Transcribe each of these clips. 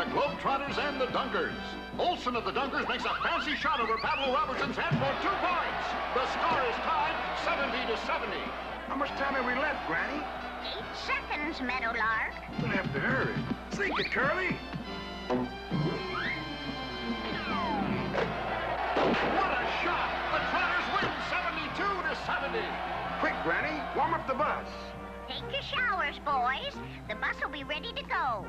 the Globetrotters and the Dunkers. Olson of the Dunkers makes a fancy shot over Pablo Robertson's head for 2 points. The score is tied 70-70. How much time have we left, Granny? 8 seconds, Meadowlark. We'll have to hurry. Sink it, Curly. What a shot! The Trotters win 72-70. Quick, Granny, warm up the bus. Take your showers, boys. The bus will be ready to go.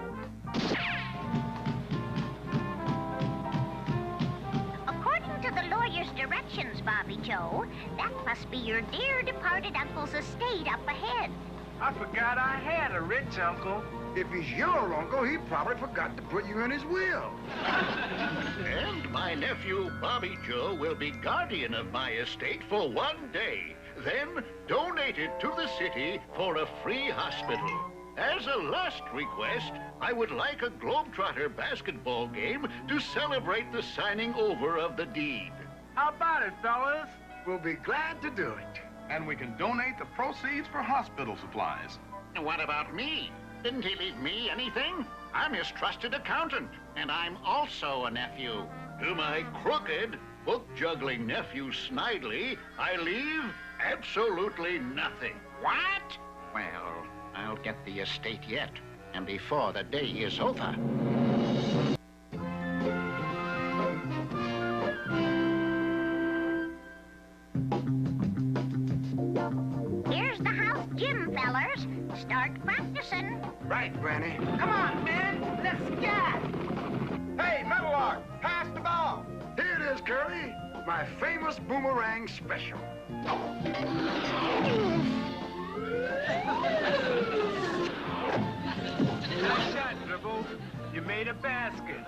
According to the lawyer's directions, Bobby Joe, that must be your dear departed uncle's estate up ahead. I forgot I had a rich uncle. If he's your uncle, he probably forgot to put you in his will. And my nephew, Bobby Joe, will be guardian of my estate for 1 day. Then donate it to the city for a free hospital. As a last request, I would like a Globetrotter basketball game to celebrate the signing over of the deed. How about it, fellas? We'll be glad to do it. And we can donate the proceeds for hospital supplies. What about me? Didn't he leave me anything? I'm his trusted accountant, and I'm also a nephew. To my crooked, book-juggling nephew Snidely, I leave absolutely nothing. What? Well, I'll get the estate yet, and before the day is over. Here's the house gym, fellers. Start practicing. Right, Granny. Come on, men. Let's scat. Hey, Meadowlark, pass the ball. Here it is, Curly. My famous boomerang special. Nice shot, Dribble. You made a basket.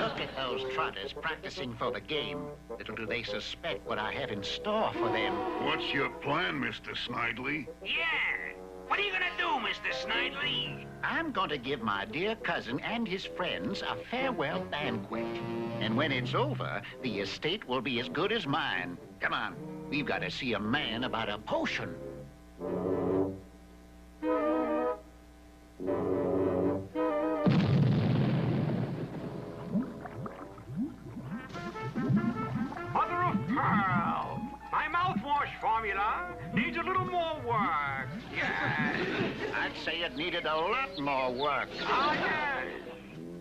Look at those trotters practicing for the game. Little do they suspect what I have in store for them. What's your plan, Mr. Snidely? Yeah. What are you gonna do, Mr. Snidely? I'm going to give my dear cousin and his friends a farewell banquet. And when it's over, the estate will be as good as mine. Come on, we've got to see a man about a potion. Mother of pearl. My mouthwash formula needs a little more work. Yes. I'd say it needed a lot more work. Ah, yes.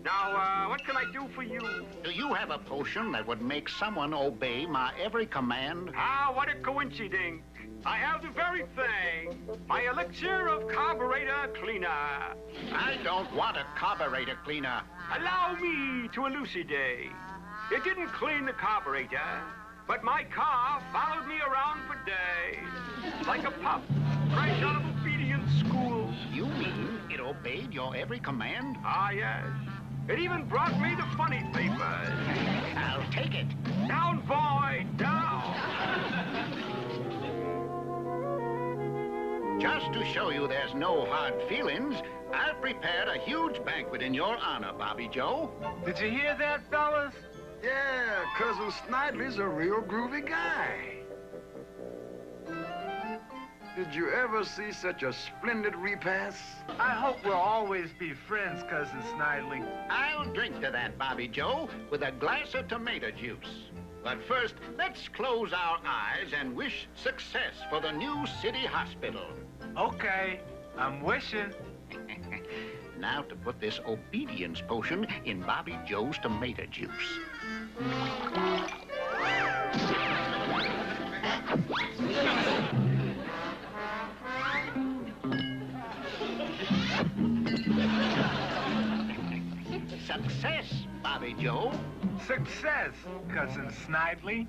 Now, what can I do for you? Do you have a potion that would make someone obey my every command? Ah, what a coincidence. I have the very thing. My elixir of carburetor cleaner. I don't want a carburetor cleaner. Allow me to elucidate. It didn't clean the carburetor, but my car followed me around for days. Like a pup, fresh out of obedience school. You mean it obeyed your every command? Ah, yes. It even brought me the funny papers. I'll take it. Down, boy, down. Just to show you there's no hard feelings, I've prepared a huge banquet in your honor, Bobby Joe. Did you hear that, fellas? Yeah, Cousin Snidely's a real groovy guy. Did you ever see such a splendid repast? I hope we'll always be friends, Cousin Snidely. I'll drink to that, Bobby Joe, with a glass of tomato juice. But first, let's close our eyes and wish success for the new city hospital. Okay, I'm wishing. Now to put this obedience potion in Bobby Joe's tomato juice. Success, Bobby Joe. Success, Cousin Snidely.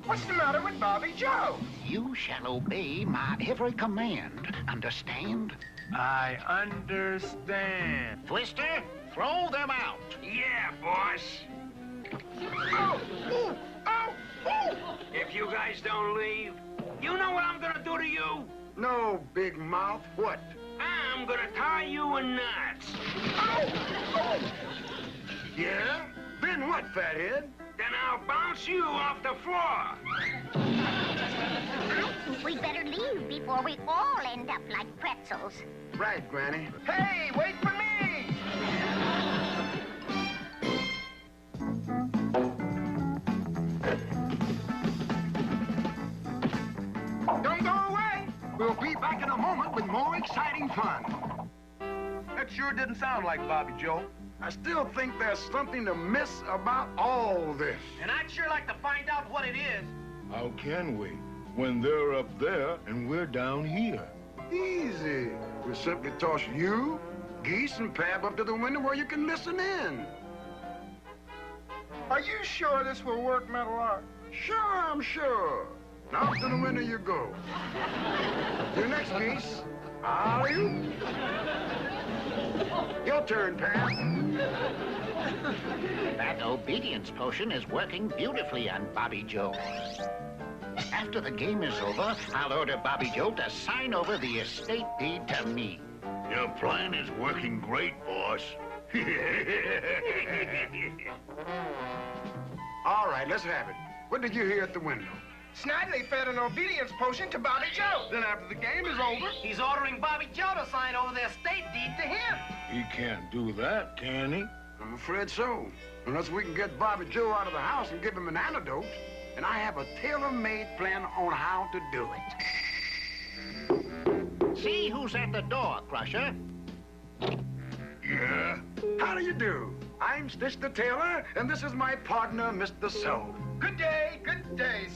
What's the matter with Bobby Joe? You shall obey my every command. Understand? I understand. Twister, throw them out. Yeah, boss. Oh! Ooh! Oh! Oh! If you guys don't leave, you know what I'm gonna do to you? No, big mouth. What? I'm gonna tie you in knots. Oh! Oh! Yeah? Then what, fathead? Then I'll bounce you off the floor. I think we'd better leave before we all end up like pretzels. Right, Granny. Hey, wait for me! Don't go away. We'll be back in a moment with more exciting fun. That sure didn't sound like Bobby Joe. I still think there's something to miss about all this. And I'd sure like to find out what it is. How can we, when they're up there and we're down here? Easy. We'll simply toss you, Geese, and Pab up to the window where you can listen in. Are you sure this will work, Meadowlark? Sure, I'm sure. Now up to the window you go. You're next, Geese. Are you? Your turn, Pab. That obedience potion is working beautifully on Bobby Joe. After the game is over, I'll order Bobby Joe to sign over the estate deed to me. Your plan is working great, boss. All right, let's have it. What did you hear at the window? Snidely fed an obedience potion to Bobby Joe. Then after the game is over, He's ordering Bobby Joe to sign over the estate deed to him. He can't do that, can he? I'm afraid so. Unless we can get Bobby Joe out of the house and give him an antidote. And I have a tailor-made plan on how to do it. See who's at the door, Crusher. Yeah? How do you do? I'm Stitch the Tailor, and this is my partner, Mr. Sew. Good day,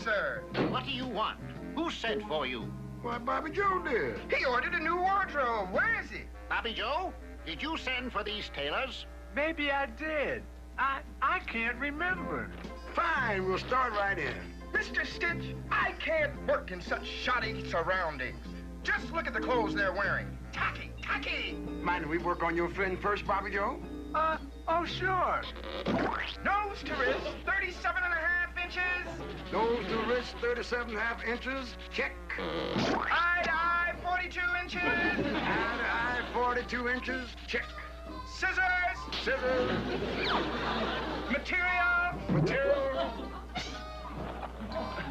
sir. What do you want? Who sent for you? Why, Bobby Joe did. He ordered a new wardrobe. Where is he? Bobby Joe, did you send for these tailors? Maybe I did. I can't remember. Fine, we'll start right in. Mr. Stitch, I can't work in such shoddy surroundings. Just look at the clothes they're wearing. Tacky, tacky. Mind if we work on your friend first, Bobby Joe? Oh, sure. Nose to wrist, 37.5 inches. Nose to wrist, 37.5 inches. Check. Eye to eye, 42 inches. Eye to eye, 42 inches. Check. Scissors. Scissors. Material. Material.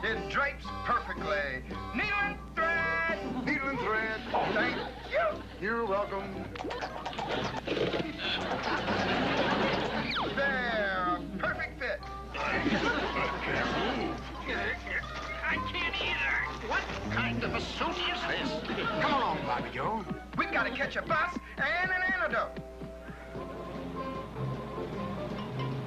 It drapes perfectly. Needle and thread. Needle and thread. Thank you. You're welcome. There. Perfect fit. I can't either. What kind of a suit is this? Come along, Bobby Joe. We've got to catch a bus and an antidote.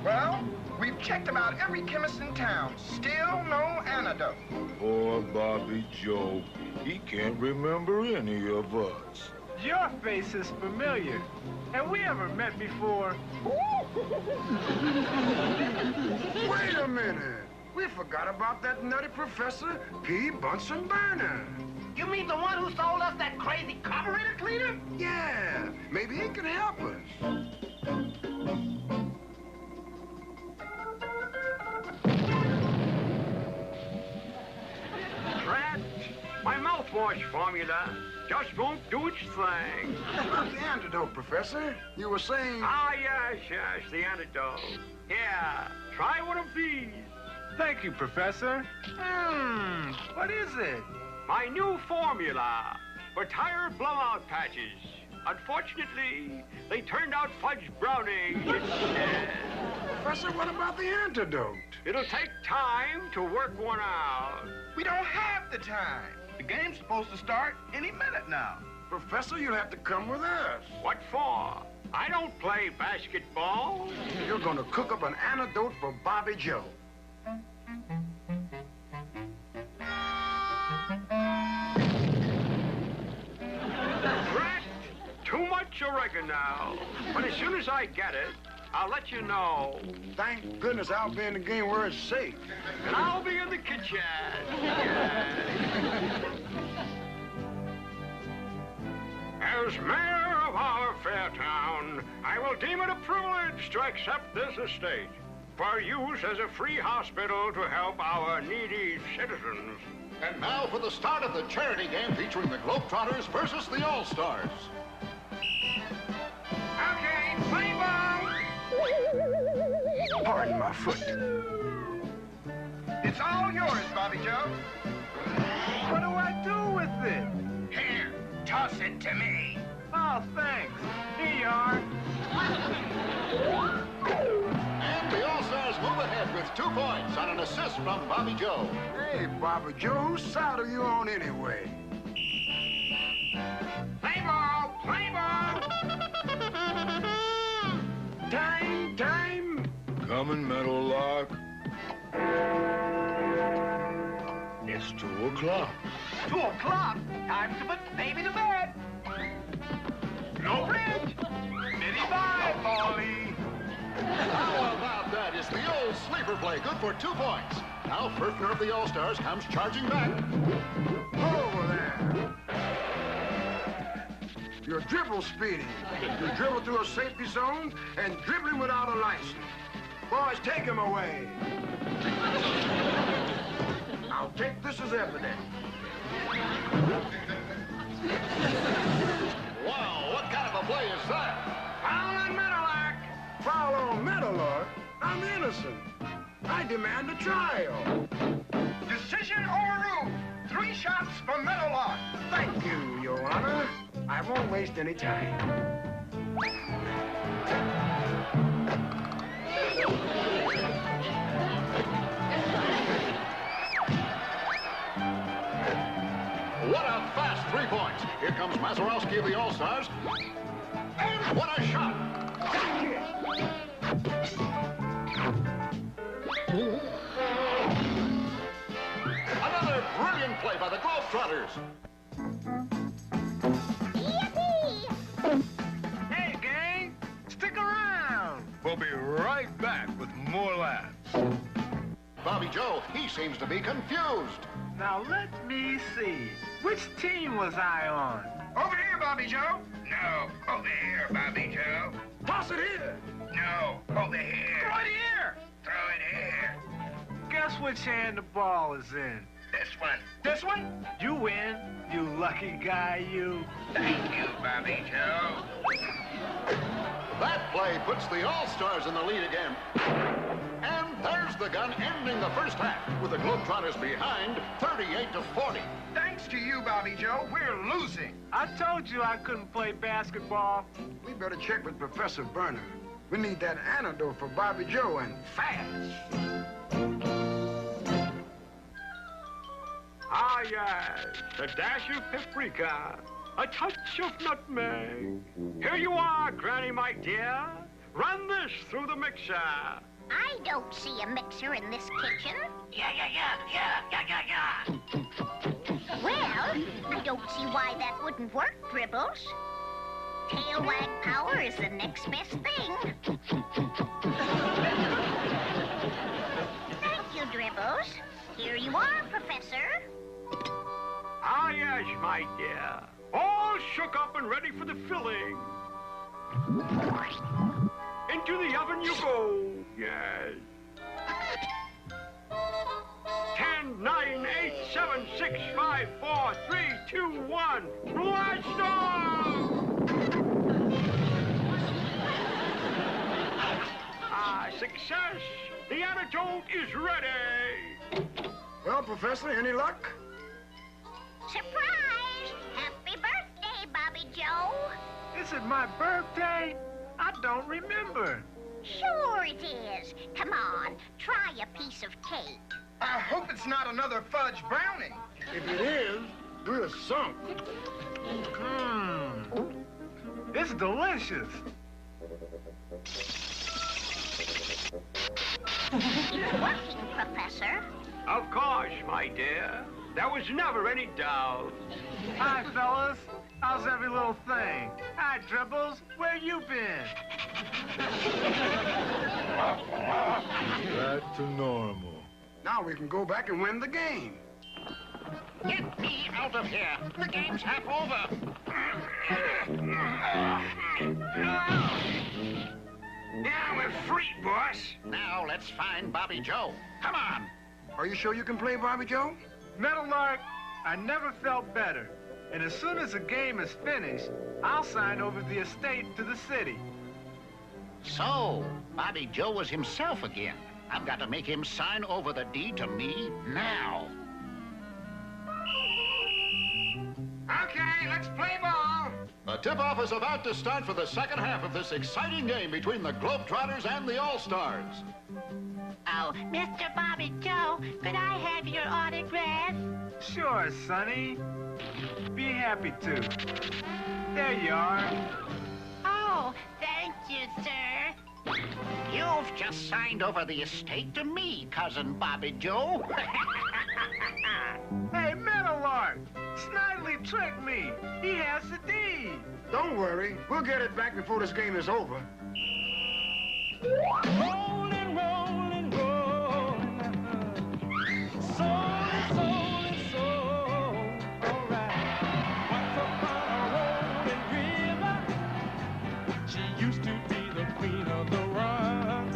Well, we've checked about every chemist in town. Still no antidote. Poor Bobby Joe. He can't remember any of us. Your face is familiar. Have we ever met before? Wait a minute. We forgot about that nutty Professor P. Bunsen Burner. You mean the one who sold us that crazy carburetor cleaner? Yeah, maybe he can help us. Drat, my mouthwash formula just won't do its thing. About the antidote, Professor. You were saying... Ah, yes, the antidote. Here, try one of these. Thank you, Professor. What is it? My new formula for tire blowout patches. Unfortunately, they turned out fudge brownies instead. Professor, what about the antidote? It'll take time to work one out. We don't have the time. the game's supposed to start any minute now. Professor, you'll have to come with us. What for? I don't play basketball. You're going to cook up an antidote for Bobby Joe. Drat, too much oregano. But as soon as I get it, I'll let you know. Thank goodness I'll be in the game where it's safe. And I'll be in the kitchen. Yes. As mayor of our fair town, I will deem it a privilege to accept this estate for use as a free hospital to help our needy citizens. And now for the start of the charity game featuring the Globetrotters versus the All-Stars. Okay, play ball. Pardon my foot. It's all yours, Bobby Joe. it? Here, toss it to me. Oh, thanks. Here you are. And the All-Stars move ahead with 2 points on an assist from Bobby Joe. Hey, Bobby Joe, whose side are you on anyway? Play ball, play ball. Time. Coming, Meadowlark. It's 2 o'clock. 2 o'clock. Time to put baby to bed. No bridge. Biddy bye, Polly. How about that? It's the old sleeper play, good for 2 points. Now Furfner of the All-Stars comes charging back. Over there. You're dribble speeding. You dribble through a safety zone and dribbling without a license. Boys, take him away. I'll take this as evidence. Wow, what kind of a play is that? Foul on Meadowlark. Foul on Meadowlark? I'm innocent. I demand a trial. Decision overruled. 3 shots for Meadowlark. Thank you, Your Honor. I won't waste any time. What a fast 3 points. Here comes Mazurowski of the All-Stars. And what a shot. Another brilliant play by the Globetrotters. Yippee! Hey, gang. Stick around. We'll be right back with more laughs. Bobby Joe, he seems to be confused. Now, let me see. Which team was I on? Over here, Bobby Joe. No, over here, Bobby Joe. Toss it here. No, over here. Throw it here. Throw it here. Guess which hand the ball is in. This one. This one? You win, you lucky guy, you. Thank you, Bobby Joe. That play puts the All-Stars in the lead again. And there's the gun ending the first half, with the Globetrotters behind 38-40. Thanks to you, Bobby Joe, we're losing. I told you I couldn't play basketball. We better check with Professor Burner. We need that antidote for Bobby Joe and fast. Ah, yes, a dash of paprika, a touch of nutmeg. Here you are, Granny, my dear. Run this through the mixer. I don't see a mixer in this kitchen. Yeah. Well, I don't see why that wouldn't work, Dribbles. Tail wag power is the next best thing. Thank you, Dribbles. Here you are, Professor. Ah, yes, my dear. All shook up and ready for the filling. Into the oven you go. Yes. 10, 9, 8, 7, 6, 5, 4, 3, 2, 1. Blast off! Ah, success! The antidote is ready! Well, Professor, any luck? Surprise! Happy birthday, Bobby Joe. Is it my birthday? I don't remember. Sure it is. Come on, try a piece of cake. I hope it's not another fudge brownie. If it is, we're sunk. It's delicious. Working, Professor. Of course, my dear. There was never any doubt. Hi, fellas. How's every little thing? Hi, Dribbles. Where you been? Back to normal. Now we can go back and win the game. Get me out of here. The game's half over. Now we're free, boss. Now let's find Bobby Joe. Come on. Are you sure you can play, Bobby Joe? Meadowlark, I never felt better. And as soon as the game is finished, I'll sign over the estate to the city. So, Bobby Joe was himself again. I've got to make him sign over the deed to me now. tip-off is about to start for the second half of this exciting game between the Globetrotters and the All-Stars. Oh, Mr. Bobby Joe, could I have your autograph? Sure, Sonny. Be happy to. There you are. Oh, thank you, sir. You've just signed over the estate to me, Cousin Bobby Joe. Hey, Meadowlark! Snidely tricked me. He has the deed. Don't worry. We'll get it back before this game is over. Rolling, rolling, rolling. Soul, soul, all right. Once upon a rolling river, she used to be the queen of the run.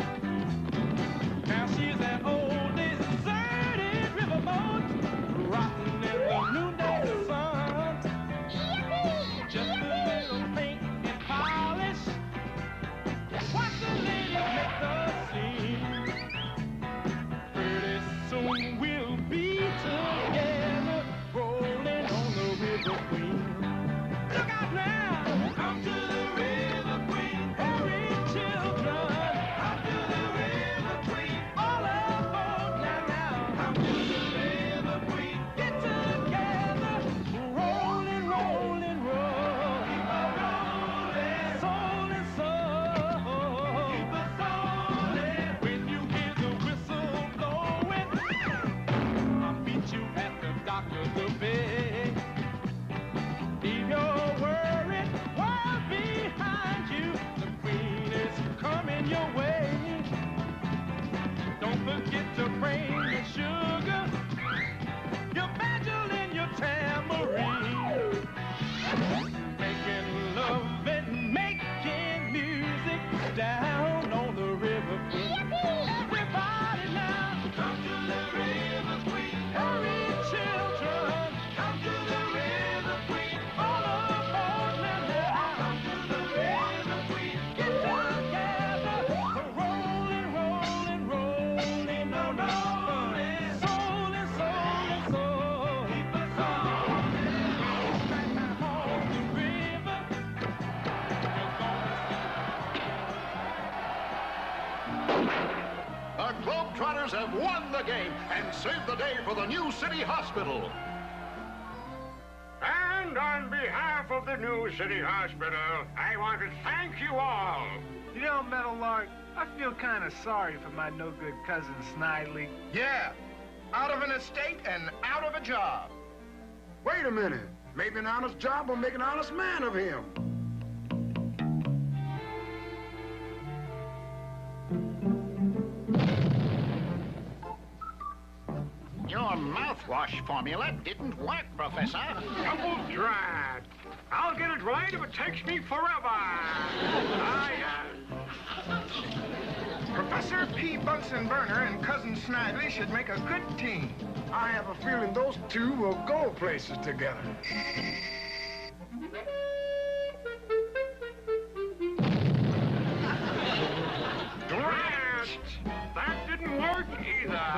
Now she's an old deserted riverboat, rocking in the noonday sun. Just a little paint and polish. Watch the lady make the scene. Pretty soon we'll be together, rolling on the River Queen. Look out now! Come to the River Queen. Hurry, children. Come to the River Queen. All aboard now. Come to the River Queen. Get together, rolling, rolling, rolling. Keep on rolling. Soul and soul. Keep us rolling. When you hear the whistle blowing, I'll meet you at the dock of the bay. Leave your worried world behind you. The Queen is coming your way. Don't forget to bring your sugar, your banjo and your tambourine. Making love and making music down on the River Queen. Everybody now, come to the River Queen. Hurry, children, come to the River Queen. All aboard now, come to the River Queen. Get together, rolling, rolling, rolling, no, no, soul and soul and soul. Keep us rolling, right on the river. The Globetrotters have won the game and saved the day for the New City Hospital. And on behalf of the New City Hospital, I want to thank you all. You know, Meadowlark, I feel kind of sorry for my no-good cousin Snidely. Yeah, out of an estate and out of a job. Wait a minute. Maybe an honest job will make an honest man of him. Your mouthwash formula didn't work, Professor. Double drat. I'll get it right if it takes me forever. Professor P. Bunsen Burner and Cousin Snidely should make a good team. I have a feeling those two will go places together. Drat! That didn't work either.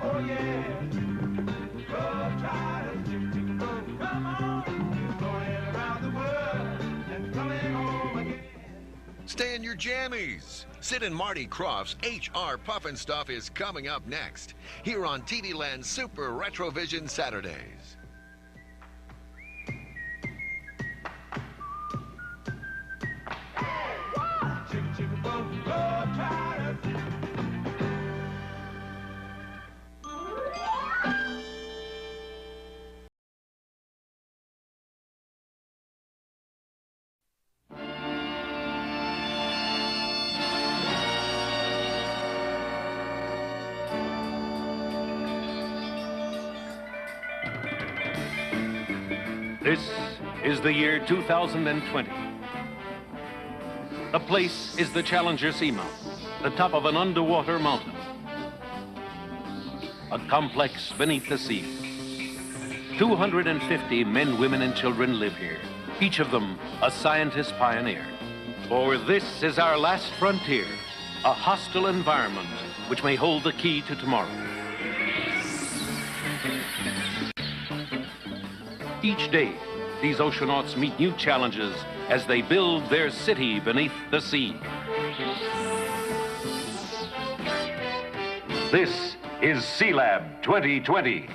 Oh yeah, Globetrotters, come on, going around the world and coming home again. Stay in your jammies. Sid and Marty Croft's HR Puffin' Stuff is coming up next, here on TV Land's Super Retrovision Saturdays. This is the year 2020. The place is the Challenger Seamount, the top of an underwater mountain. A complex beneath the sea. 250 men, women, and children live here, each of them a scientist pioneer. For this is our last frontier, a hostile environment which may hold the key to tomorrow. Each day, these oceanauts meet new challenges as they build their city beneath the sea. This is SEALAB 2020.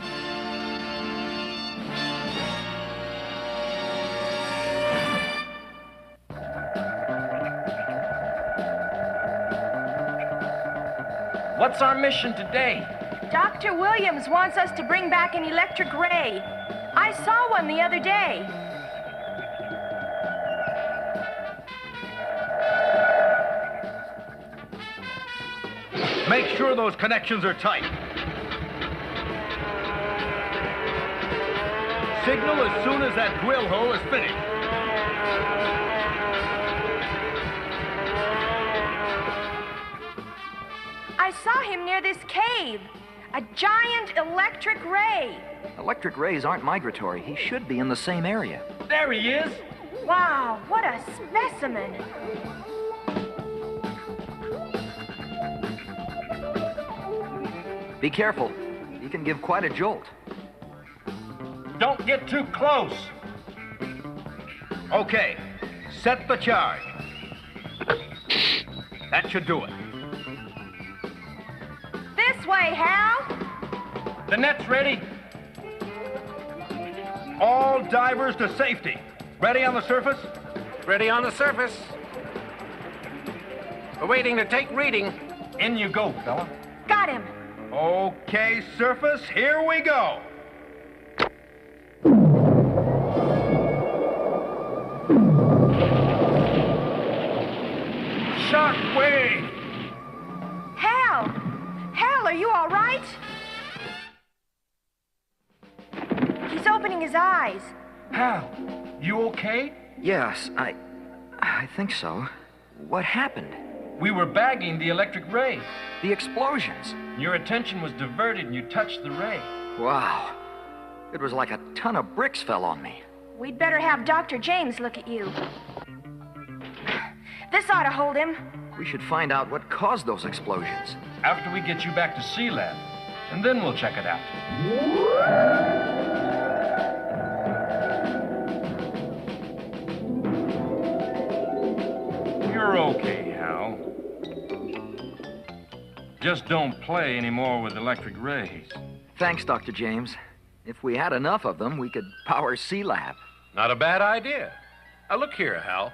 What's our mission today? Dr. Williams wants us to bring back an electric ray. I saw one the other day. Make sure those connections are tight. Signal as soon as that drill hole is finished. I saw him near this cave. A giant electric ray. Electric rays aren't migratory. He should be in the same area. There he is. Wow, what a specimen. Be careful. He can give quite a jolt. Don't get too close. Okay, set the charge. That should do it. This way, Hal. The net's ready. All divers to safety. Ready on the surface? Ready on the surface. We're waiting to take reading. In you go, fella. Got him. Okay, surface, here we go. Shockwave! Hal! Hal, are you all right? He's opening his eyes. Hal, you okay? Yes, I think so. What happened? We were bagging the electric ray. The explosions. Your attention was diverted and you touched the ray. Wow. It was like a ton of bricks fell on me. We'd better have Dr. James look at you. This ought to hold him. We should find out what caused those explosions. After we get you back to SEALAB, and then we'll check it out. You're okay, Hal. Just don't play anymore with electric rays. Thanks, Dr. James. If we had enough of them, we could power SEALAB. Not a bad idea. Now look here, Hal.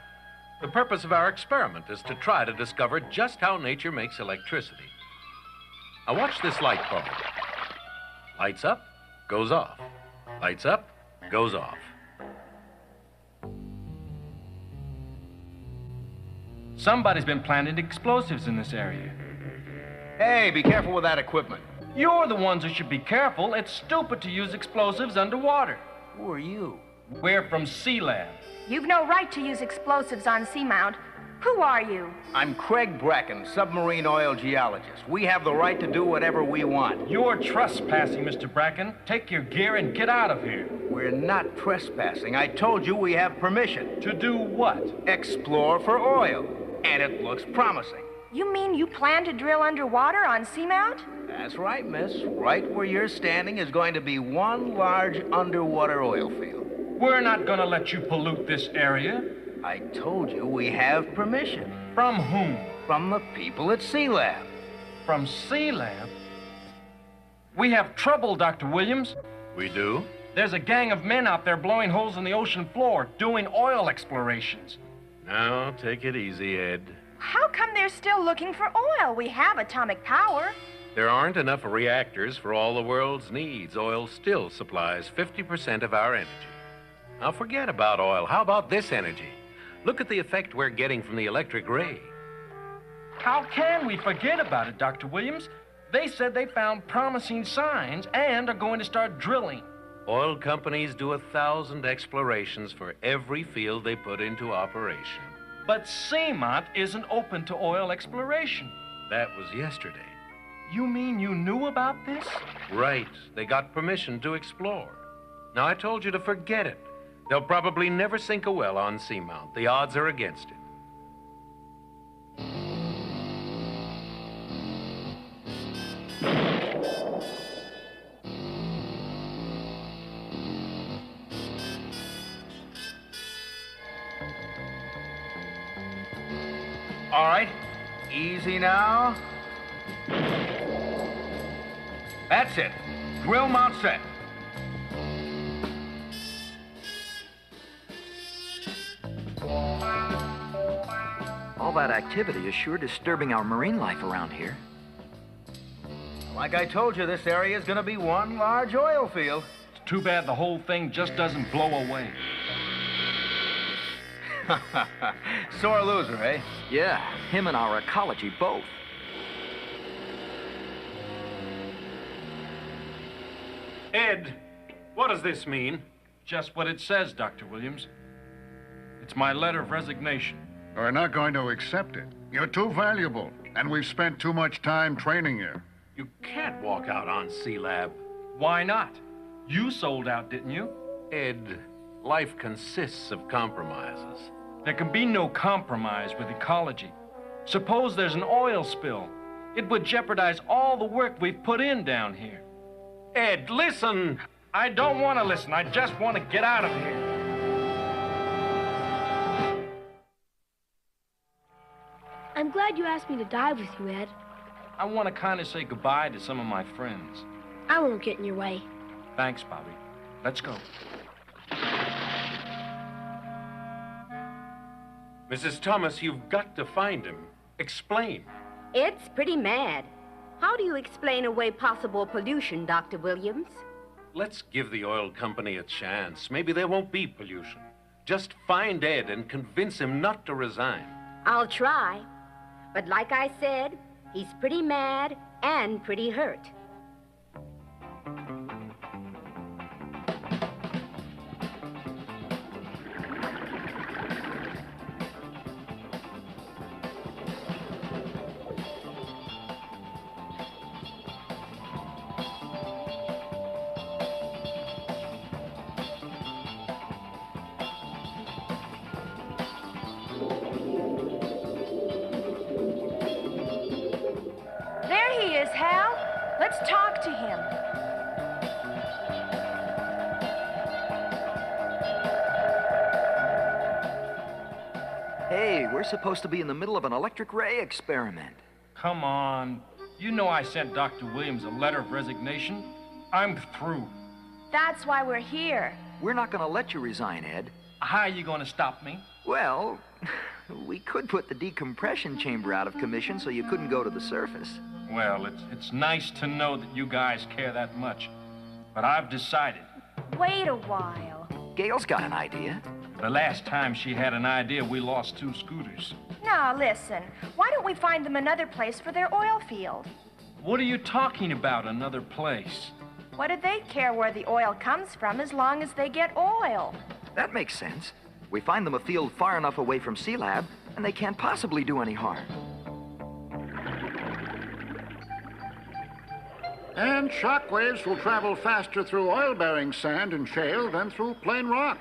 The purpose of our experiment is to try to discover just how nature makes electricity. Now watch this light bulb. Lights up, goes off. Lights up, goes off. Somebody's been planting explosives in this area. Hey, be careful with that equipment. You're the ones who should be careful. It's stupid to use explosives underwater. Who are you? We're from SEALAB. You've no right to use explosives on Seamount. Who are you? I'm Craig Bracken, submarine oil geologist. We have the right to do whatever we want. You're trespassing, Mr. Bracken. Take your gear and get out of here. We're not trespassing. I told you we have permission. To do what? Explore for oil. And it looks promising. You mean you plan to drill underwater on Seamount? That's right, miss. Right where you're standing is going to be one large underwater oil field. We're not going to let you pollute this area. I told you we have permission. From whom? From the people at SEALAB. From SEALAB? We have trouble, Dr. Williams. We do? There's a gang of men out there blowing holes in the ocean floor, doing oil explorations. Now, take it easy, Ed. How come they're still looking for oil? We have atomic power. There aren't enough reactors for all the world's needs. Oil still supplies 50% of our energy. Now, forget about oil. How about this energy? Look at the effect we're getting from the electric ray. How can we forget about it, Dr. Williams? They said they found promising signs and are going to start drilling. Oil companies do 1,000 explorations for every field they put into operation. But Seamount isn't open to oil exploration. That was yesterday. You mean you knew about this? Right. They got permission to explore. Now, I told you to forget it. They'll probably never sink a well on Seamount. The odds are against it. All right. Easy now. That's it. Drill mount set. All that activity is sure disturbing our marine life around here. Like I told you, this area is going to be one large oil field. It's too bad the whole thing just doesn't blow away. Sore loser, eh? Yeah, him and our ecology both. Ed, what does this mean? Just what it says, Dr. Williams. It's my letter of resignation. We're not going to accept it. You're too valuable, and we've spent too much time training you. You can't walk out on SEALAB. Why not? You sold out, didn't you? Ed, life consists of compromises. There can be no compromise with ecology. Suppose there's an oil spill. It would jeopardize all the work we've put in down here. Ed, listen! I don't want to listen. I just want to get out of here. I'm glad you asked me to dive with you, Ed. I want to kind of say goodbye to some of my friends. I won't get in your way. Thanks, Bobby. Let's go. Mrs. Thomas, you've got to find him. Explain. It's pretty mad. How do you explain away possible pollution, Dr. Williams? Let's give the oil company a chance. Maybe there won't be pollution. Just find Ed and convince him not to resign. I'll try. But like I said, he's pretty mad and pretty hurt. There he is, Hal. Let's talk to him. Hey, we're supposed to be in the middle of an electric ray experiment. Come on. You know I sent Dr. Williams a letter of resignation. I'm through. That's why we're here. We're not going to let you resign, Ed. How are you going to stop me? Well, we could put the decompression chamber out of commission so you couldn't go to the surface. Well, it's nice to know that you guys care that much. But I've decided. Wait a while. Gail's got an idea. The last time she had an idea, we lost 2 scooters. Now, listen. Why don't we find them another place for their oil field? What are you talking about, another place? What do they care where the oil comes from as long as they get oil? That makes sense. We find them a field far enough away from SEALAB, and they can't possibly do any harm. And shockwaves will travel faster through oil-bearing sand and shale than through plain rock.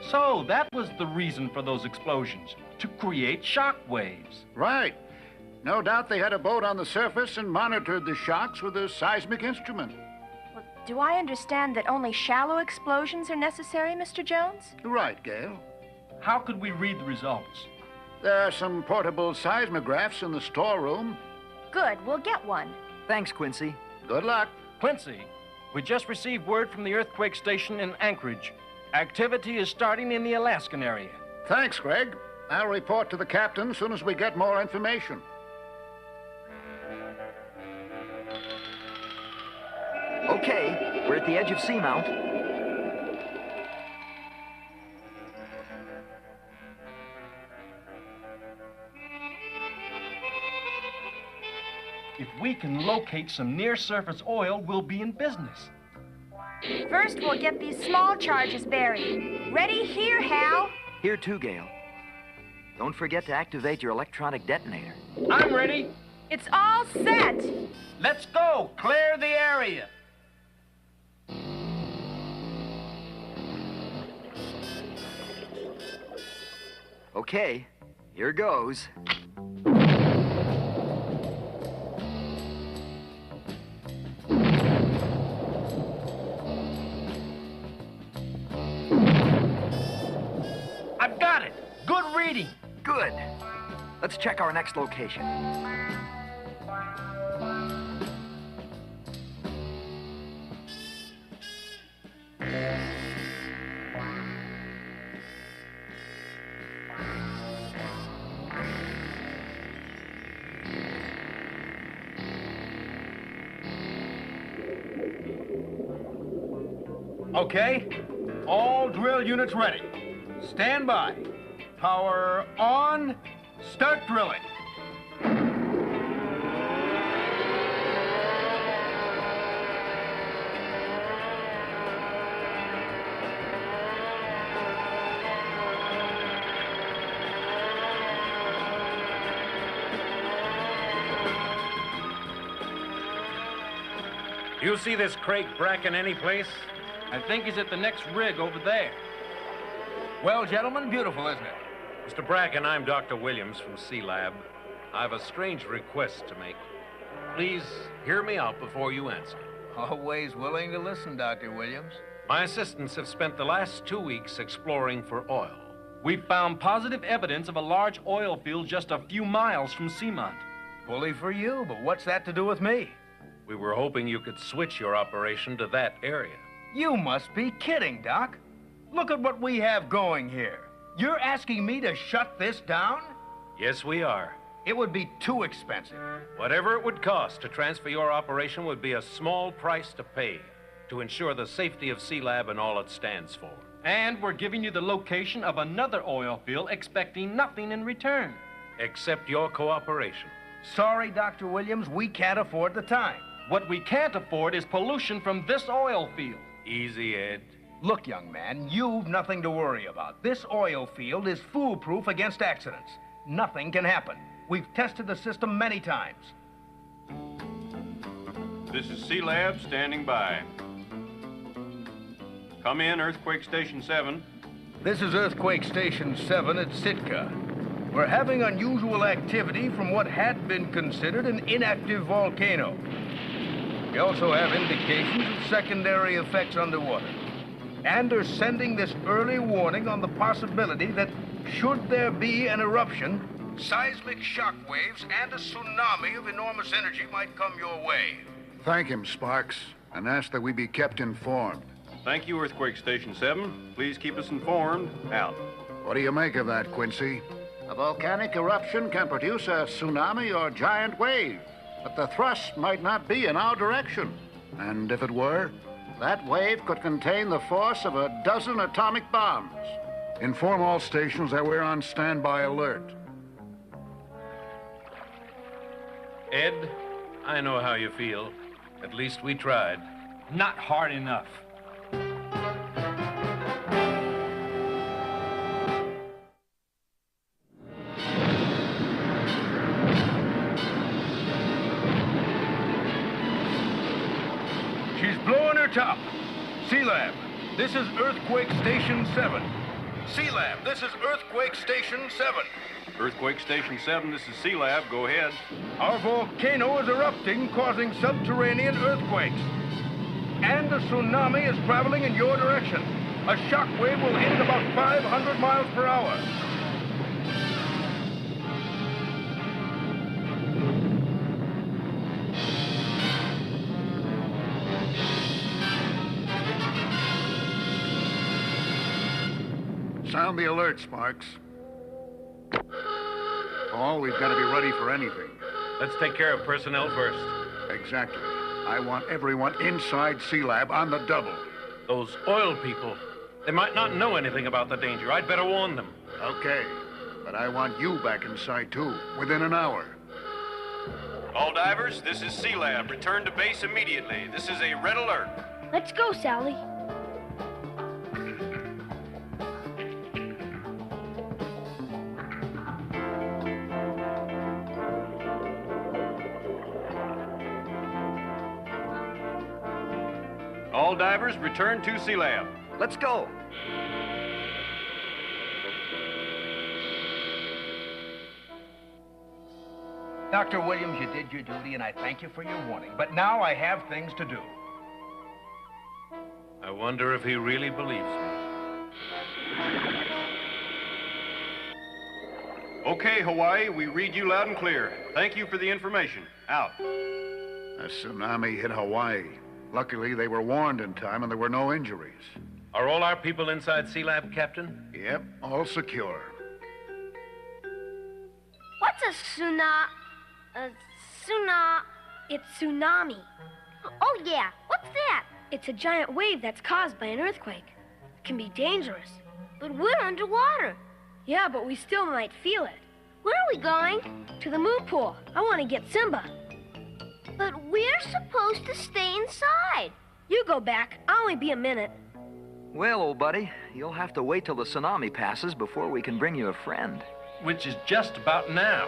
So that was the reason for those explosions, to create shock waves. Right. No doubt they had a boat on the surface and monitored the shocks with a seismic instrument. Well, do I understand that only shallow explosions are necessary, Mr. Jones? Right, Gail. How could we read the results? There are some portable seismographs in the storeroom. Good, we'll get one. Thanks, Quincy. Good luck. Quincy, we just received word from the earthquake station in Anchorage. Activity is starting in the Alaskan area. Thanks, Greg. I'll report to the captain as soon as we get more information. Okay, we're at the edge of seamount. If we can locate some near-surface oil, we'll be in business. First, we'll get these small charges buried. Ready here, Hal? Here too, Gail. Don't forget to activate your electronic detonator. I'm ready. It's all set. Let's go. Clear the area. Okay, here goes. I've got it. Good reading. Good. Let's check our next location. Okay, all drill units ready. Stand by. Power on. Start drilling. Do you see this Craig Bracken anyplace? I think he's at the next rig over there. Well, gentlemen, beautiful, isn't it? Mr. Bracken, I'm Dr. Williams from SEALAB. I have a strange request to make. Please hear me out before you answer. Always willing to listen, Dr. Williams. My assistants have spent the last 2 weeks exploring for oil. We've found positive evidence of a large oil field just a few miles from Seamont. Bully for you, but what's that to do with me? We were hoping you could switch your operation to that area. You must be kidding, Doc. Look at what we have going here. You're asking me to shut this down? Yes, we are. It would be too expensive. Whatever it would cost to transfer your operation would be a small price to pay to ensure the safety of SEALAB and all it stands for. And we're giving you the location of another oil field, expecting nothing in return. Except your cooperation. Sorry, Dr. Williams, we can't afford the time. What we can't afford is pollution from this oil field. Easy, Ed. Look, young man, you've nothing to worry about. This oil field is foolproof against accidents. Nothing can happen. We've tested the system many times. This is SEALAB standing by. Come in, Earthquake Station 7. This is Earthquake Station 7 at Sitka. We're having unusual activity from what had been considered an inactive volcano. We also have indications of secondary effects underwater. And are sending this early warning on the possibility that, should there be an eruption, seismic shock waves and a tsunami of enormous energy might come your way. Thank him, Sparks, and ask that we be kept informed. Thank you, Earthquake Station 7. Please keep us informed. Out. What do you make of that, Quincy? A volcanic eruption can produce a tsunami or giant wave, but the thrust might not be in our direction. And if it were? That wave could contain the force of a dozen atomic bombs. Inform all stations that we're on standby alert. Ed, I know how you feel. At least we tried. Not hard enough. She's blowing her top. SEALAB, this is Earthquake Station 7. SEALAB, this is Earthquake Station 7. Earthquake Station 7, this is SEALAB. Go ahead. Our volcano is erupting, causing subterranean earthquakes. And a tsunami is traveling in your direction. A shock wave will hit at about 500 miles per hour. Sound the alert, Sparks. Paul, we've got to be ready for anything. Let's take care of personnel first. Exactly. I want everyone inside SEALAB on the double. Those oil people, they might not know anything about the danger. I'd better warn them. Okay, but I want you back inside, too, within an hour. All divers, this is SEALAB. Return to base immediately. This is a red alert. Let's go, Sally. All divers, return to SEALAB. Let's go. Dr. Williams, you did your duty, and I thank you for your warning. But now I have things to do. I wonder if he really believes me. Okay, Hawaii, we read you loud and clear. Thank you for the information. Out. A tsunami hit Hawaii. Luckily, they were warned in time and there were no injuries. Are all our people inside SEALAB, Captain? Yep, all secure. What's a It's tsunami. Oh, yeah. What's that? It's a giant wave that's caused by an earthquake. It can be dangerous. But we're underwater. Yeah, but we still might feel it. Where are we going? To the moon pool. I want to get Simba. But we're supposed to stay inside. You go back. I'll only be a minute. Well, old buddy, you'll have to wait till the tsunami passes before we can bring you a friend. Which is just about now.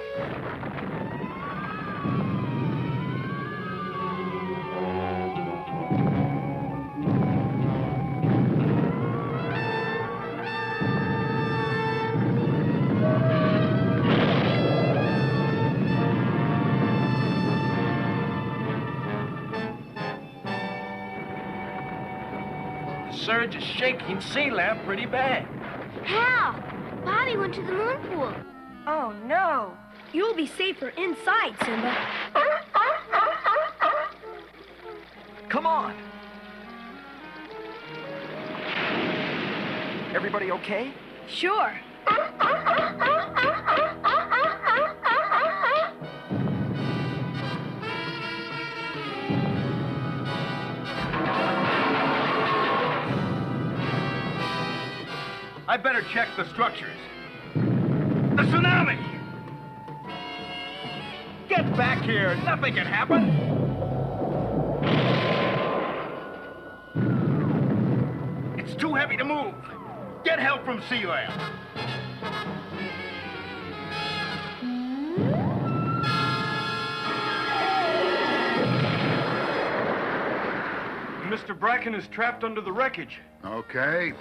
The surge is shaking SEALAB pretty bad. How? Bobby went to the moon pool. Oh, no. You'll be safer inside, Simba. Come on. Everybody okay? Sure. I better check the structures. The tsunami! Get back here! Nothing can happen! It's too heavy to move. Get help from SEALAB. Mr. Bracken is trapped under the wreckage. Okay.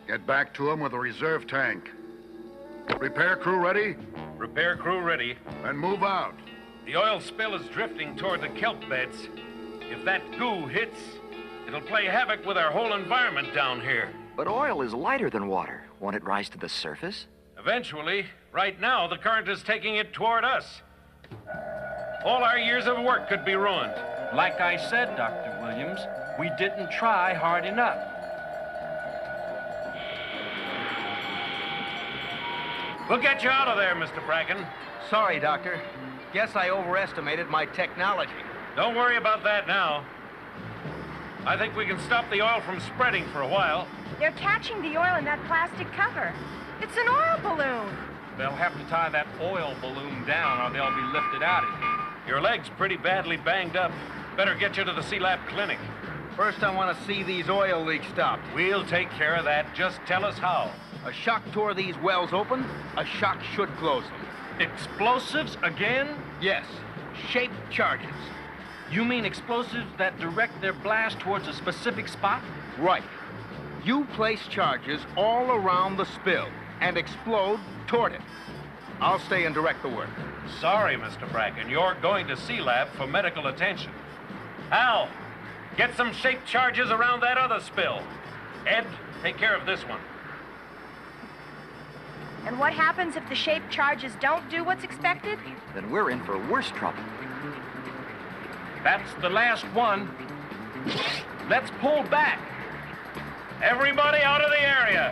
Get back to him with a reserve tank. Repair crew ready? Repair crew ready. Then move out. The oil spill is drifting toward the kelp beds. If that goo hits, it'll play havoc with our whole environment down here. But oil is lighter than water. Won't it rise to the surface? Eventually. Right now, the current is taking it toward us. All our years of work could be ruined. Like I said, Dr. Williams, we didn't try hard enough. We'll get you out of there, Mr. Bracken. Sorry, Doctor. Guess I overestimated my technology. Don't worry about that now. I think we can stop the oil from spreading for a while. They're catching the oil in that plastic cover. It's an oil balloon. They'll have to tie that oil balloon down or they'll be lifted out of here. Your leg's pretty badly banged up. Better get you to the SEALAB clinic. First, I want to see these oil leaks stopped. We'll take care of that. Just tell us how. A shock tore these wells open. A shock should close them. Explosives again? Yes. Shaped charges. You mean explosives that direct their blast towards a specific spot? Right. You place charges all around the spill and explode toward it. I'll stay and direct the work. Sorry, Mr. Bracken. You're going to SEALAB for medical attention. Al, get some shaped charges around that other spill. Ed, take care of this one. And what happens if the shaped charges don't do what's expected? Then we're in for worse trouble. That's the last one. Let's pull back. Everybody out of the area.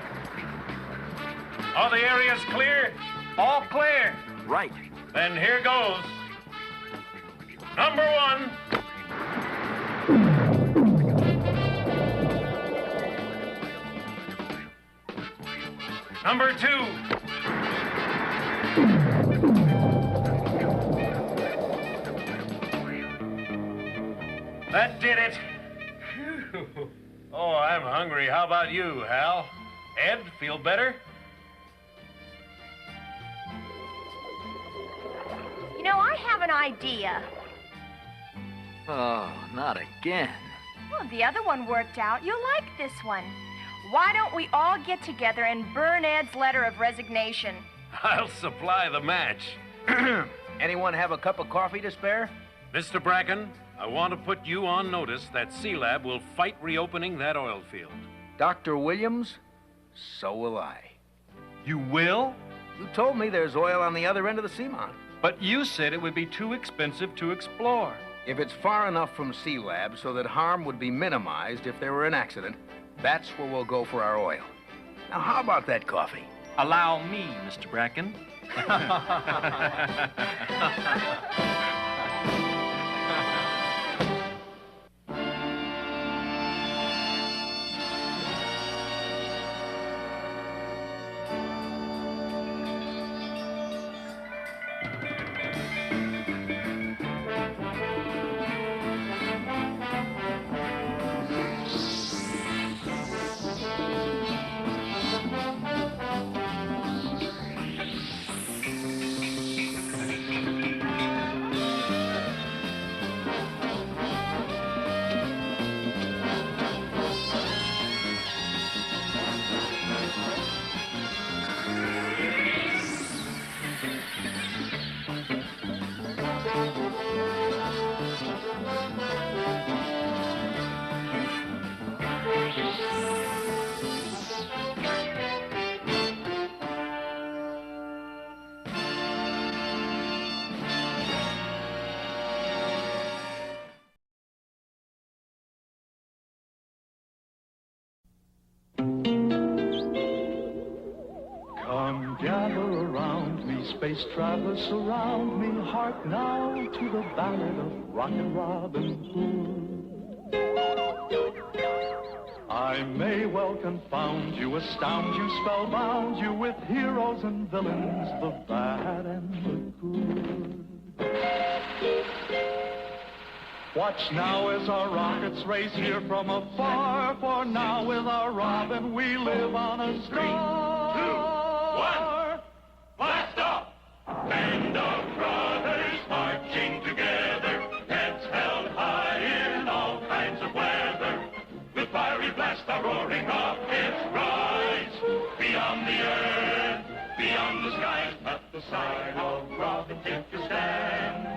Are the areas clear? All clear. Right. Then here goes. Number one. Number two. That did it. Oh, I'm hungry. How about you, Hal? Ed, feel better? You know, I have an idea. Oh, not again. Well, the other one worked out. You'll like this one. Why don't we all get together and burn Ed's letter of resignation? I'll supply the match. Anyone have a cup of coffee to spare? Mr. Bracken, I want to put you on notice that SEALAB will fight reopening that oil field. Dr. Williams, so will I. You will? You told me there's oil on the other end of the seamount. But you said it would be too expensive to explore. If it's far enough from SEALAB so that harm would be minimized if there were an accident, that's where we'll go for our oil. Now, how about that coffee? Allow me, Mr. Bracken. Come gather around me, space travelers surround me. Hark now to the ballad of Rockin' Robin Hood. I may well confound you, astound you, spellbound you with heroes and villains, the bad and the good. Watch now as our rockets race here from afar, for now with our Robin we live on a star. 3, 2, 1, blast off! Band of brothers marching together, heads held high in all kinds of weather. With fiery blast the roaring rockets rise, beyond the earth, beyond the skies. At the side of Robin take a stand,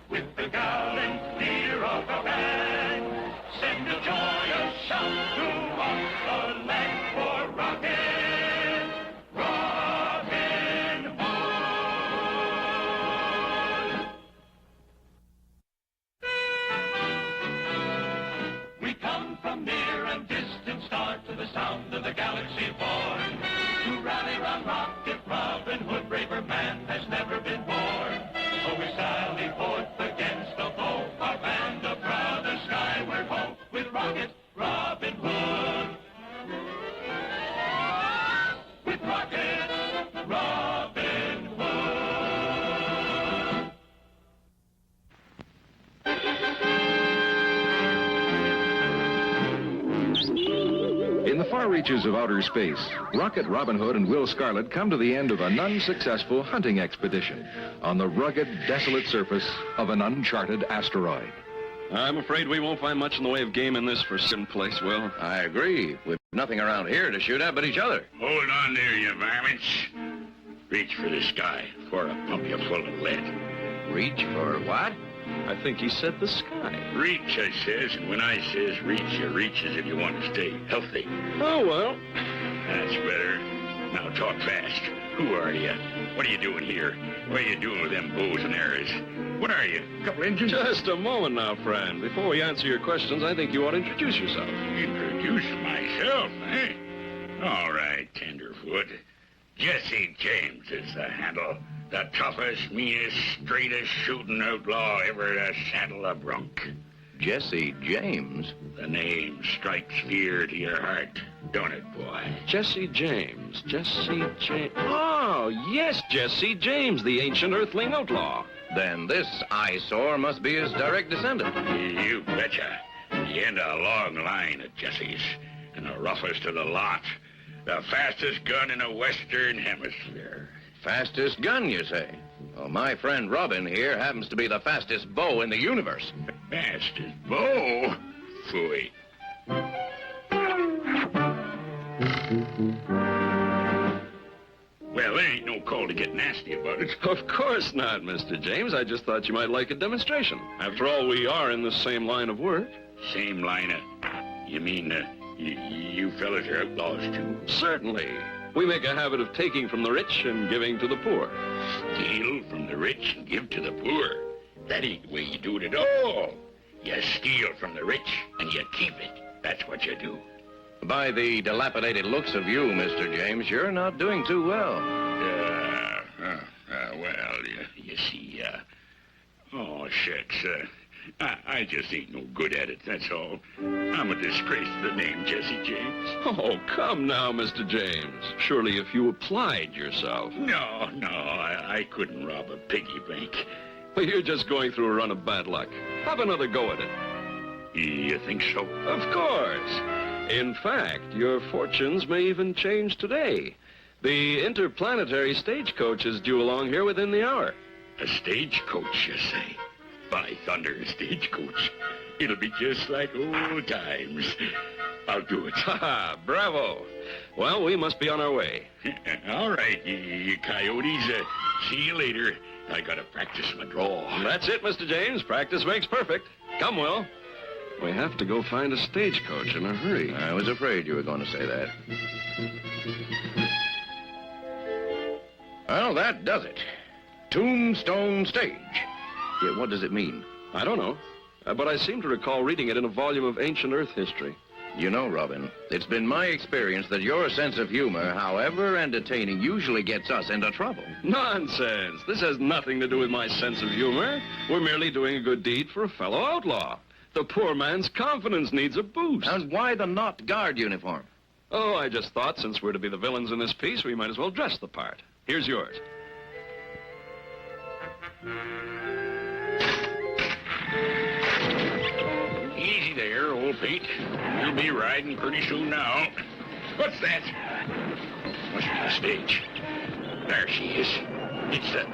with the gallant leader of the band. Send a joyous shout throughout the land for Robin, Robin Hood. We come from near and distant star to the sound of the galaxy born, to rally round rocket Robin Hood, braver man has never been born. So we sally forth against the foe, our band of brothers skyward ho, with rocket Robin Hood. With rocket Robin Hood. In the far reaches of outer space, Rocket Robin Hood and Will Scarlet come to the end of an unsuccessful hunting expedition on the rugged, desolate surface of an uncharted asteroid. I'm afraid we won't find much in the way of game in this forsaken place, Will. I agree. We've nothing around here to shoot at but each other. Hold on there, you varmints. Reach for the sky before I pump you full of lead. Reach for what? I think he said the sky. Reach, I says, and when I says reach, you reaches if you want to stay healthy. Oh, well. That's better. Now talk fast. Who are you? What are you doing here? What are you doing with them bows and arrows? What are you? A couple engines? Just a moment now, friend. Before we answer your questions, I think you ought to introduce yourself. Introduce myself, eh? All right, tenderfoot. Jesse James is the handle. The toughest, meanest, straightest shooting outlaw ever to saddle a bronc. Jesse James? The name strikes fear to your heart, don't it, boy? Jesse James. Jesse James. Oh, yes, Jesse James, the ancient earthling outlaw. Then this eyesore must be his direct descendant. You betcha. The end of a long line of Jessies, and the roughest of the lot. The fastest gun in the Western Hemisphere. Fastest gun, you say? Well, my friend Robin here happens to be the fastest bow in the universe. Fastest bow? Phooey. Well, there ain't no call to get nasty about it. Of course not, Mr. James. I just thought you might like a demonstration. After all, we are in the same line of work. Same line of... You mean, you fellas are outlaws, too? Certainly. We make a habit of taking from the rich and giving to the poor. Steal from the rich and give to the poor. That ain't the way you do it at all. You steal from the rich and you keep it. That's what you do. By the dilapidated looks of you, Mr. James, you're not doing too well. Well, you see, oh, shucks, I just ain't no good at it, that's all. I'm a disgrace to the name Jesse James. Oh, come now, Mr. James. Surely if you applied yourself. No, I couldn't rob a piggy bank. Well, you're just going through a run of bad luck. Have another go at it. You think so? Of course. In fact, your fortunes may even change today. The interplanetary stagecoach is due along here within the hour. A stagecoach, you say? By thunder, a stagecoach. It'll be just like old times. I'll do it. Ha! Bravo. Well, we must be on our way. All right, you coyotes. See you later. I gotta practice my draw. That's it, Mr. James. Practice makes perfect. Come, Will. We have to go find a stagecoach in a hurry. I was afraid you were going to say that. Well, that does it. Tombstone Stage. Yeah, what does it mean? I don't know, but I seem to recall reading it in a volume of ancient Earth history. You know, Robin, it's been my experience that your sense of humor, however entertaining, usually gets us into trouble. Nonsense. This has nothing to do with my sense of humor. We're merely doing a good deed for a fellow outlaw. The poor man's confidence needs a boost. And why the not guard uniform? Oh, I just thought since we're to be the villains in this piece, we might as well dress the part. Here's yours. Easy there, old Pete. You'll be riding pretty soon now. What's that? Must be the stage. There she is. It's the...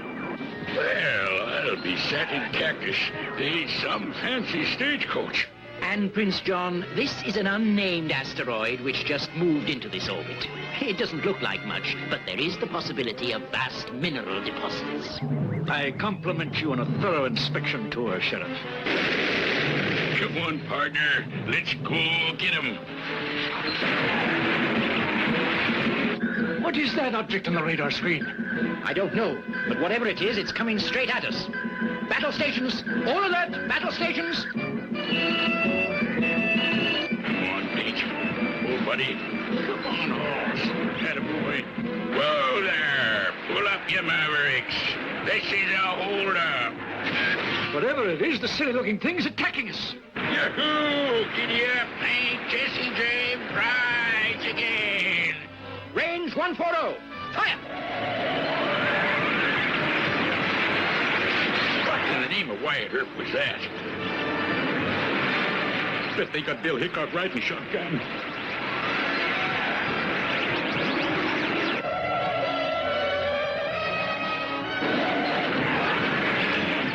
Well, I'll be sat in cactus. They's some fancy stagecoach. And, Prince John, this is an unnamed asteroid which just moved into this orbit. It doesn't look like much, but there is the possibility of vast mineral deposits. I compliment you on a thorough inspection tour, Sheriff. Come on, partner. Let's go get him. What is that object on the radar screen? I don't know, but whatever it is, it's coming straight at us. Battle stations! All alert! Battle stations! Come on, Pete. Oh, buddy. Come on, horse. Attaboy. Whoa there. Pull up, you mavericks. This is a hold-up. Whatever it is, the silly-looking thing's attacking us. Yahoo! Giddy up, Hank. Jesse James, rise again. Range 140. Fire! What in the name of Wyatt Earp was that? Bet they got Bill Hickok riding shotgun.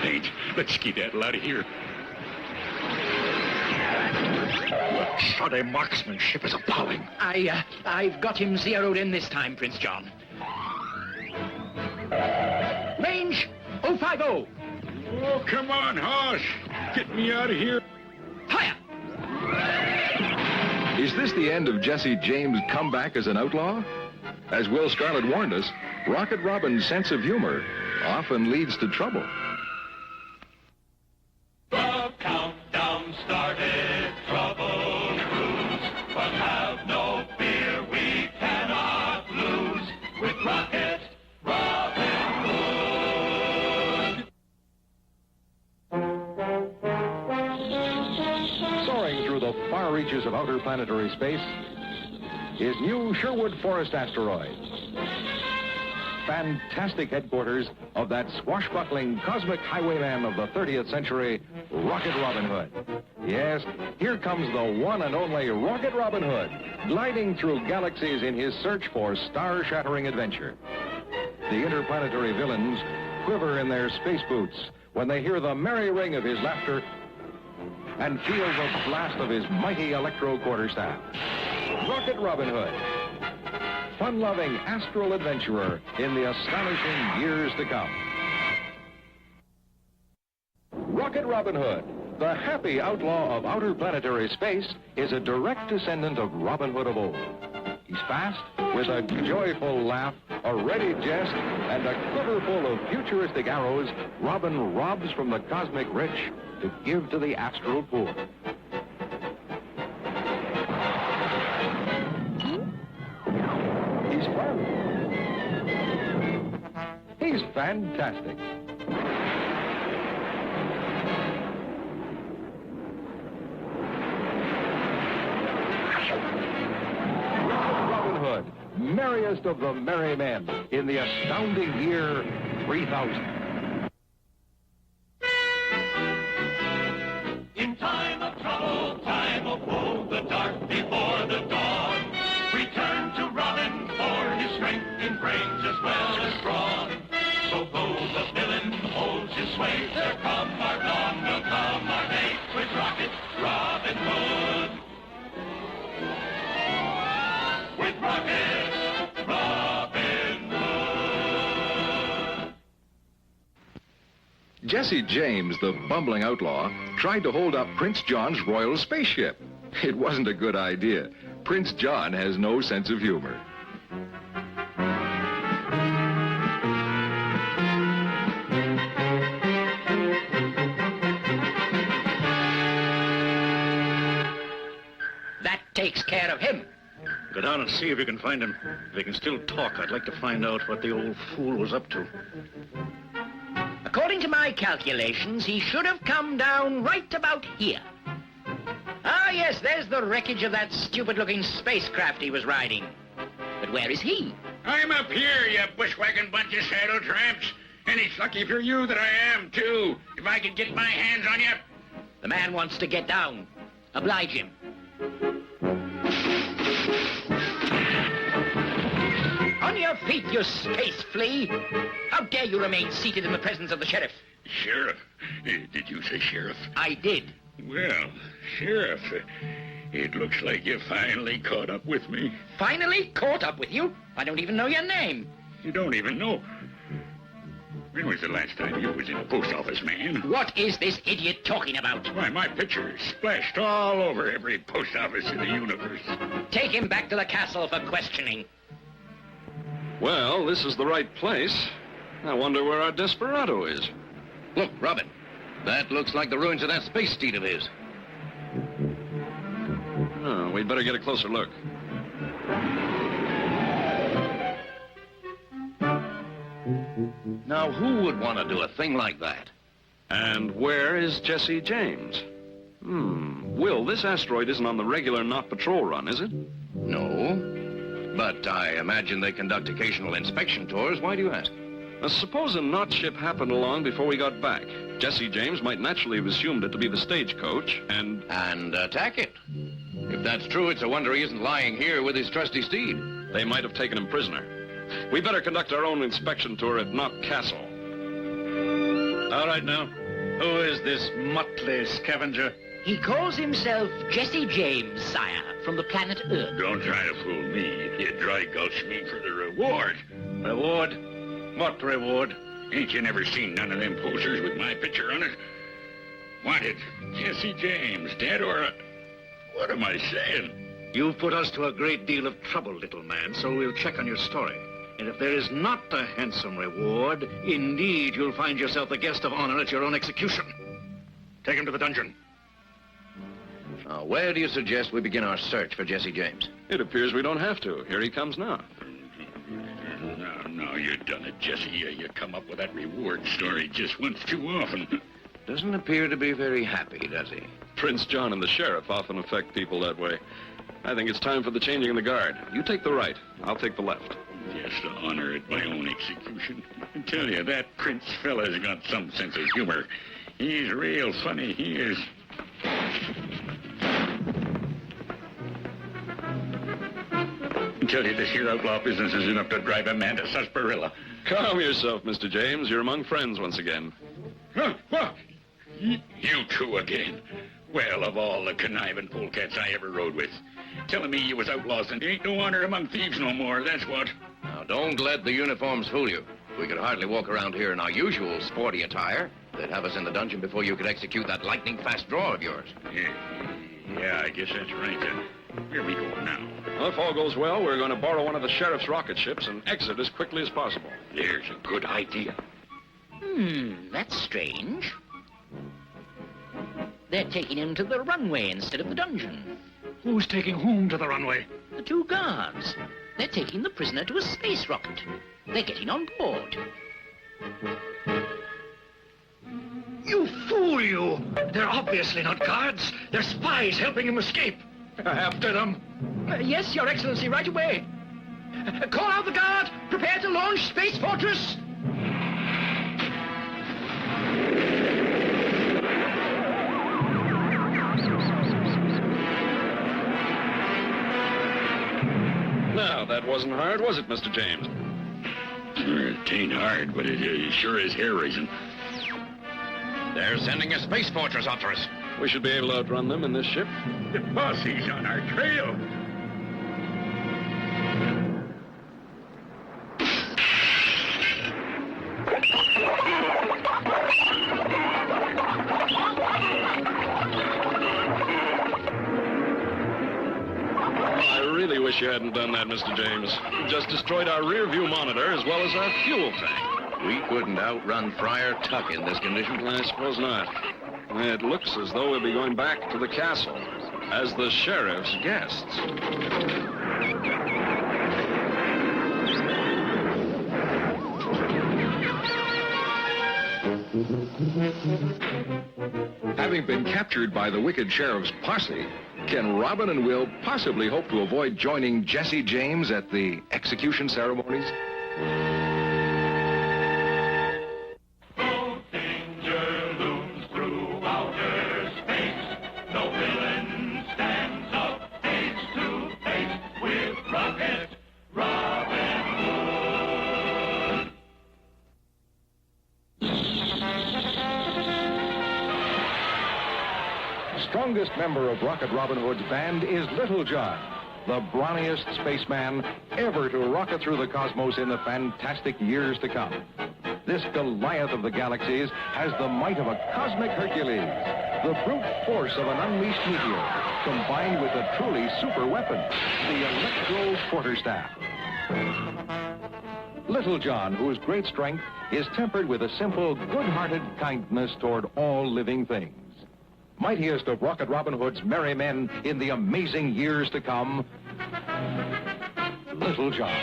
Pete, let's skedaddle out of here. Shoddy marksmanship is appalling. I've got him zeroed in this time, Prince John. Range 050. Oh, come on, Hoss. Get me out of here. Fire! Is this the end of Jesse James' comeback as an outlaw? As Will Scarlet warned us, Rocket Robin's sense of humor often leads to trouble. The countdown started, trouble brews, but have no fear, we cannot lose with Rocket Robin Hood. Soaring through the far reaches of outer planetary space is new Sherwood Forest asteroid. Fantastic headquarters of that swashbuckling cosmic highwayman of the 30th century, Rocket Robin Hood. Yes, here comes the one and only Rocket Robin Hood, gliding through galaxies in his search for star-shattering adventure. The interplanetary villains quiver in their space boots when they hear the merry ring of his laughter and feel the blast of his mighty electro quarterstaff. Rocket Robin Hood, fun-loving astral adventurer in the astonishing years to come. Rocket Robin Hood, the happy outlaw of outer planetary space, is a direct descendant of Robin Hood of old. He's fast, with a joyful laugh, a ready jest, and a quiver full of futuristic arrows. Robin robs from the cosmic rich to give to the astral poor. He's fun. He's fantastic. Robin Hood, merriest of the merry men, in the astounding year 3000. In time of trouble, time of woe, the dark before the dawn, we turn to Robin for his strength in brains as well as brawn. So though the villain holds his sway, there come our dawn, will come our day, with Rocket Robin Hood. With Rocket Robin Hood. Jesse James, the bumbling outlaw, tried to hold up Prince John's royal spaceship. It wasn't a good idea. Prince John has no sense of humor. That takes care of him. Go down and see if you can find him. If he can still talk, I'd like to find out what the old fool was up to. According to my calculations, he should have come down right about here. Ah, yes, there's the wreckage of that stupid-looking spacecraft he was riding. But where is he? I'm up here, you bushwhacking bunch of saddle tramps. And it's lucky for you that I am, too. If I could get my hands on you. The man wants to get down. Oblige him. On your feet, you space flea! How dare you remain seated in the presence of the sheriff? Sheriff? Did you say sheriff? I did. Well, Sheriff, it looks like you finally caught up with me. Finally caught up with you? I don't even know your name. You don't even know? When was the last time you was in the post office, man? What is this idiot talking about? Why, my picture is splashed all over every post office in the universe. Take him back to the castle for questioning. Well, this is the right place. I wonder where our desperado is. Look, Robin. That looks like the ruins of that space steed of his. Oh, we'd better get a closer look. Now, who would want to do a thing like that? And where is Jesse James? Will, this asteroid isn't on the regular not patrol run, is it? No. But I imagine they conduct occasional inspection tours. Why do you ask? Suppose a not ship happened along before we got back. Jesse James might naturally have assumed it to be the stagecoach and... And attack it. If that's true, it's a wonder he isn't lying here with his trusty steed. They might have taken him prisoner. We better conduct our own inspection tour at Knock Castle. All right, now. Who is this motley scavenger? He calls himself Jesse James, sire, from the planet Earth. Don't try to fool me. You dry gulch me for the reward. Reward? What reward? Ain't you never seen none of them posters with my picture on it? Wanted, Jesse James, dead or... What am I saying? You've put us to a great deal of trouble, little man, so we'll check on your story. And if there is not a handsome reward, indeed you'll find yourself the guest of honor at your own execution. Take him to the dungeon. Now, where do you suggest we begin our search for Jesse James? It appears we don't have to. Here he comes now. No, you done it, Jesse. You come up with that reward story just once too often. Doesn't appear to be very happy, does he? Prince John and the sheriff often affect people that way. I think it's time for the changing of the guard. You take the right. I'll take the left. Just to honor at my own execution. I tell you, that Prince fella's got some sense of humor. He's real funny, he is. I tell you, this here outlaw business is enough to drive a man to sarsaparilla. Calm yourself, Mr. James. You're among friends once again. Huh? What? You two again? Well, of all the conniving polecats I ever rode with. Telling me you was outlaws and ain't no honor among thieves no more, that's what. Now, don't let the uniforms fool you. We could hardly walk around here in our usual sporty attire. They'd have us in the dungeon before you could execute that lightning-fast draw of yours. Yeah. Yeah, I guess that's right then. Here we go now. Well, if all goes well, we're going to borrow one of the sheriff's rocket ships and exit as quickly as possible. There's a good idea. That's strange. They're taking him to the runway instead of the dungeon. Who's taking whom to the runway? The two guards. They're taking the prisoner to a space rocket. They're getting on board. You fool, you! They're obviously not guards. They're spies helping him escape. After them. Yes, Your Excellency, right away. Call out the guard. Prepare to launch Space Fortress. Now, that wasn't hard, was it, Mr. James? It ain't hard, but it sure is hair-raising. They're sending a space fortress after us. We should be able to outrun them in this ship. The posse's on our trail. I really wish you hadn't done that, Mr. James. You just destroyed our rear view monitor as well as our fuel tank. We couldn't outrun Friar Tuck in this condition. I suppose not. It looks as though we'll be going back to the castle as the sheriff's guests. Having been captured by the wicked sheriff's posse, can Robin and Will possibly hope to avoid joining Jesse James at the execution ceremonies? Danger looms through outer space. No villain stands up face to face with Rocket Robin Hood. Strongest member of Rocket Robin Hood's band is Little John, the brawniest spaceman ever to rocket through the cosmos in the fantastic years to come. This Goliath of the galaxies has the might of a cosmic Hercules, the brute force of an unleashed meteor, combined with a truly super weapon, the electro quarterstaff. Little John, whose great strength is tempered with a simple, good-hearted kindness toward all living things. Mightiest of Rocket Robin Hood's merry men in the amazing years to come, Little John.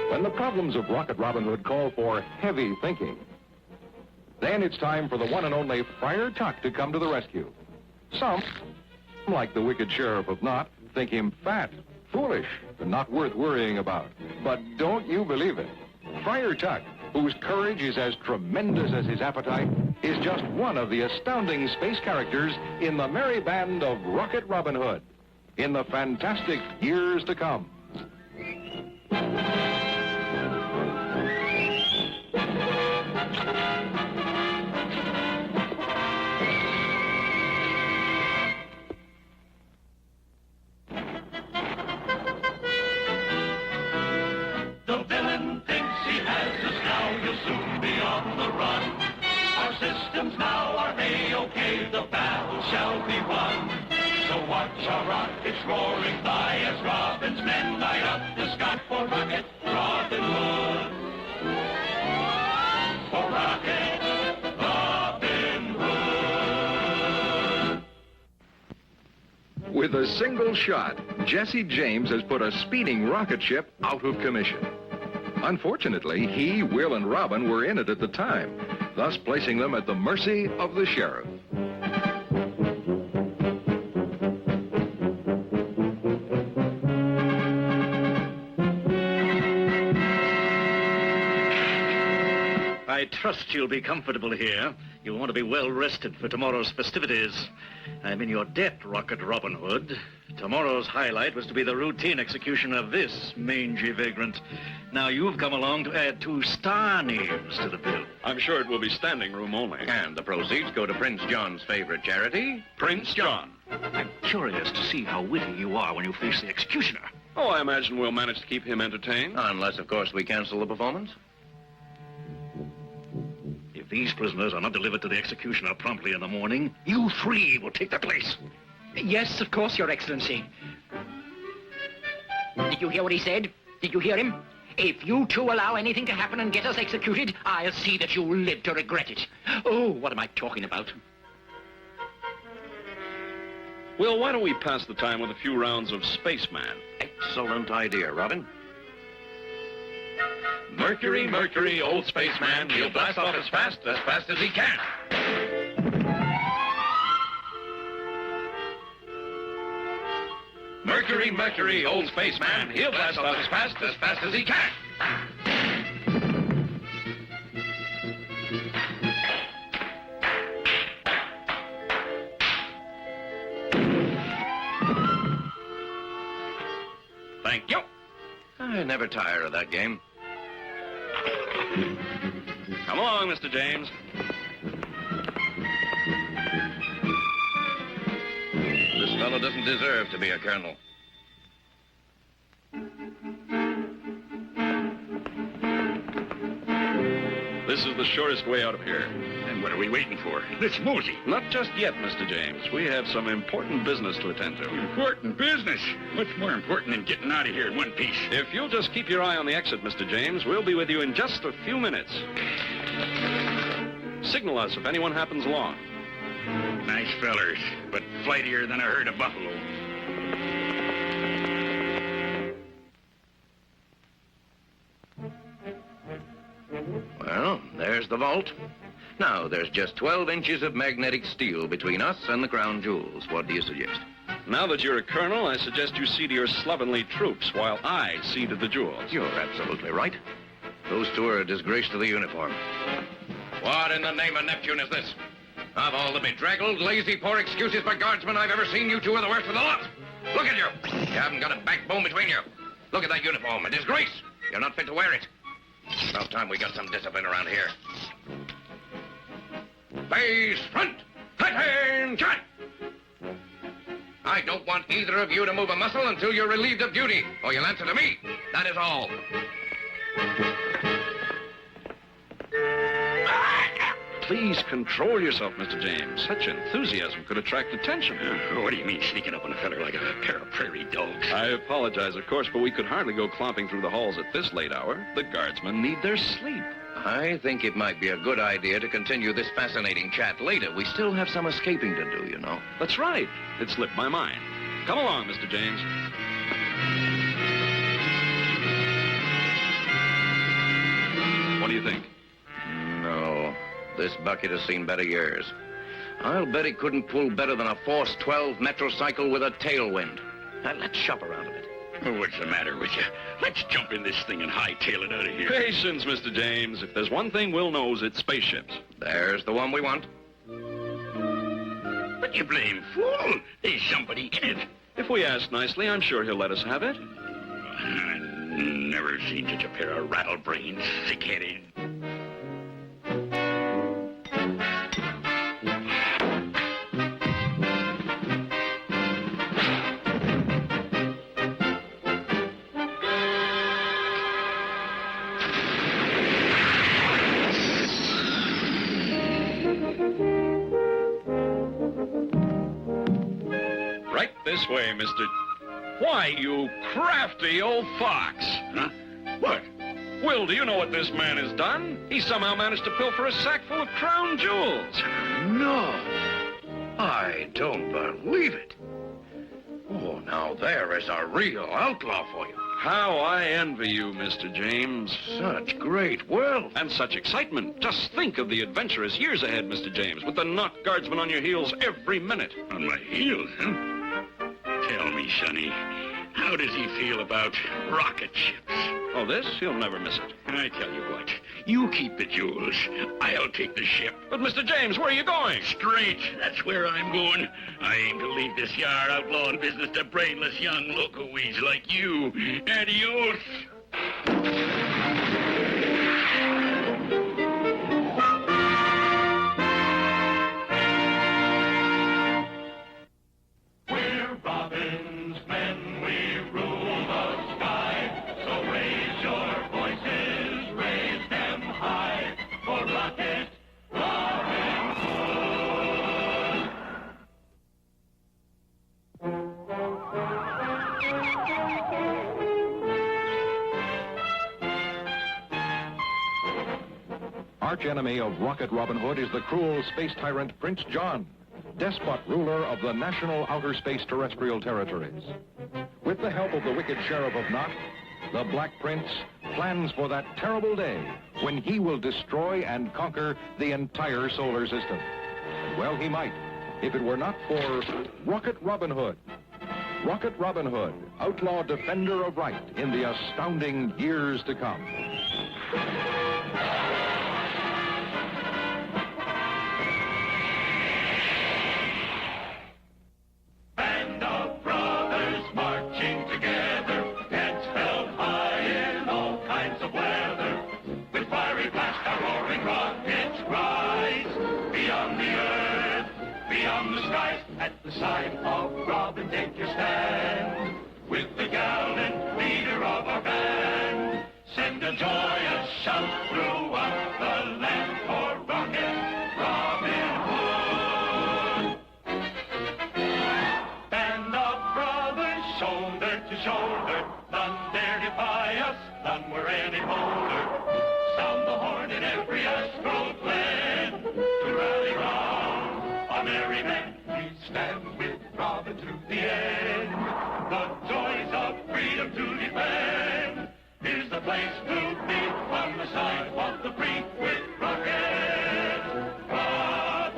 When the problems of Rocket Robin Hood call for heavy thinking, then it's time for the one and only Friar Tuck to come to the rescue. Some, like the wicked Sheriff of Knot, think him fat, foolish, and not worth worrying about. But don't you believe it. Friar Tuck, whose courage is as tremendous as his appetite, is just one of the astounding space characters in the merry band of Rocket Robin Hood in the fantastic years to come. The villain thinks he has us now, you'll soon be on the run. Our systems now are A-OK, the battle shall be won. So watch our rockets roaring by as Robin's men light up the sky for Rocket Robin Hood. For Rocket Robin Hood. With a single shot, Jesse James has put a speeding rocket ship out of commission. Unfortunately, he, Will, and Robin were in it at the time, thus placing them at the mercy of the sheriff. I trust you'll be comfortable here. You'll want to be well rested for tomorrow's festivities. I'm in your debt, Rocket Robin Hood. Tomorrow's highlight was to be the routine execution of this mangy vagrant. Now you've come along to add 2 star names to the bill. I'm sure it will be standing room only. And the proceeds go to Prince John's favorite charity, Prince John. I'm curious to see how witty you are when you face the executioner. Oh, I imagine we'll manage to keep him entertained. unless, of course, we cancel the performance. If these prisoners are not delivered to the executioner promptly in the morning, you three will take the place. Yes, of course, Your Excellency. Did you hear what he said? Did you hear him? If you two allow anything to happen and get us executed, I'll see that you live to regret it. Oh, what am I talking about? Well, why don't we pass the time with a few rounds of Spaceman? Excellent idea, Robin. Mercury, Mercury, old spaceman, he'll blast off as fast as he can. Mercury, Mercury, old spaceman, he'll blast off as fast as he can. Thank you. I never tire of that game. Come along, Mr. James. This fellow doesn't deserve to be a colonel. This is the shortest way out of here. And what are we waiting for? Let's mosey. Not just yet, Mr. James. We have some important business to attend to. Important business? What's more important than getting out of here in one piece? If you'll just keep your eye on the exit, Mr. James, we'll be with you in just a few minutes. Signal us if anyone happens along. Nice fellers, but flightier than a herd of buffalo. Well, there's the vault. Now, there's just 12 inches of magnetic steel between us and the crown jewels. What do you suggest? Now that you're a colonel, I suggest you see to your slovenly troops while I see to the jewels. You're absolutely right. Those two are a disgrace to the uniform. What in the name of Neptune is this? Of all the bedraggled, lazy, poor excuses for guardsmen I've ever seen, you two are the worst of the lot. Look at you. You haven't got a backbone between you. Look at that uniform. A disgrace. You're not fit to wear it. About time we got some discipline around here. Face front. Attention! I don't want either of you to move a muscle until you're relieved of duty, or you'll answer to me. That is all. Please control yourself, Mr. James. Such enthusiasm could attract attention. What do you mean, sneaking up on a feller like a pair of prairie dogs? I apologize, of course, but we could hardly go clomping through the halls at this late hour. The guardsmen need their sleep. I think it might be a good idea to continue this fascinating chat later. We still have some escaping to do, you know. That's right. It slipped my mind. Come along, Mr. James. What do you think? No. This bucket has seen better years. I'll bet he couldn't pull better than a Force 12 metrocycle with a tailwind. Now, let's shop around a bit. What's the matter with you? Let's jump in this thing and hightail it out of here. Patience, Mr. James. If there's one thing Will knows, it's spaceships. There's the one we want. But you blame fool. There's somebody in it. If we ask nicely, I'm sure he'll let us have it. I've never seen such a pair of rattle-brained, sick-headed... This way, Mr. Why, you crafty old fox. Huh? What? Will, do you know what this man has done? He somehow managed to pilfer a sack full of crown jewels. No. I don't believe it. Oh, now there is a real outlaw for you. How I envy you, Mr. James. Such great wealth. And such excitement. Just think of the adventurous years ahead, Mr. James, with the knot guardsmen on your heels every minute. On my heels, huh? Tell me, Sonny, how does he feel about rocket ships? Oh, this? He'll never miss it. I tell you what, you keep the jewels. I'll take the ship. But, Mr. James, where are you going? Straight. That's where I'm going. I aim to leave this yar outlawing business to brainless young locoweeds like you. Adios. arch enemy of Rocket Robin Hood is the cruel space tyrant Prince John, despot ruler of the national outer space terrestrial territories. With the help of the wicked Sheriff of Knot, the Black Prince plans for that terrible day when he will destroy and conquer the entire solar system. And well, he might, if it were not for Rocket Robin Hood. Rocket Robin Hood, outlaw defender of right in the astounding years to come. Band of brothers marching together, heads held high in all kinds of weather. With fiery blast our roaring rockets rise beyond the earth, beyond the skies. At the side of Robin, take your stand. With the gallant leader of our band, send a joyous shout throughout the land for Rocket Robin Hood. Band of brothers, shoulder to shoulder, none dare defy us, none were any bolder. Sound the horn in every astral glen to rally round our merry men. We stand with Robin to the end. The joys of freedom to defend is the place to be on the side of the free with Rocket Robin Hood.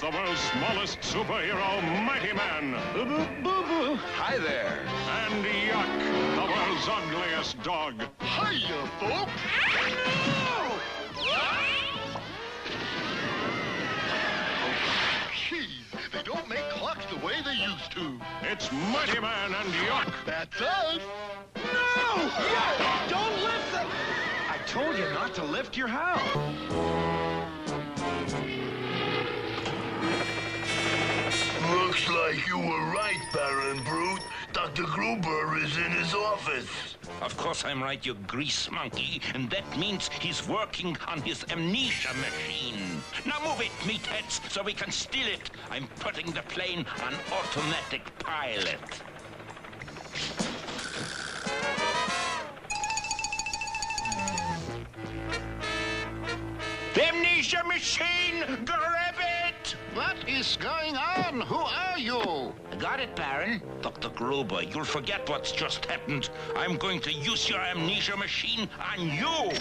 The world's smallest superhero, Mighty Man. Boo-boo. Hi there. And YUKK, the world's ugliest dog. Hiya, folks. Gee, they don't make clocks the way they used to. It's Mighty Man and YUKK. That's us. No! YUKK, don't listen! I told you not to lift your house. Looks like you were right, Baron Brute. Dr. Gruber is in his office. Of course I'm right, you grease monkey, and that means he's working on his amnesia machine. Now move it, meatheads, so we can steal it. I'm putting the plane on automatic pilot. The amnesia machine, grab it! What is going on? Who are you? Got it, Baron. Dr. Gruber, you'll forget what's just happened. I'm going to use your amnesia machine on you.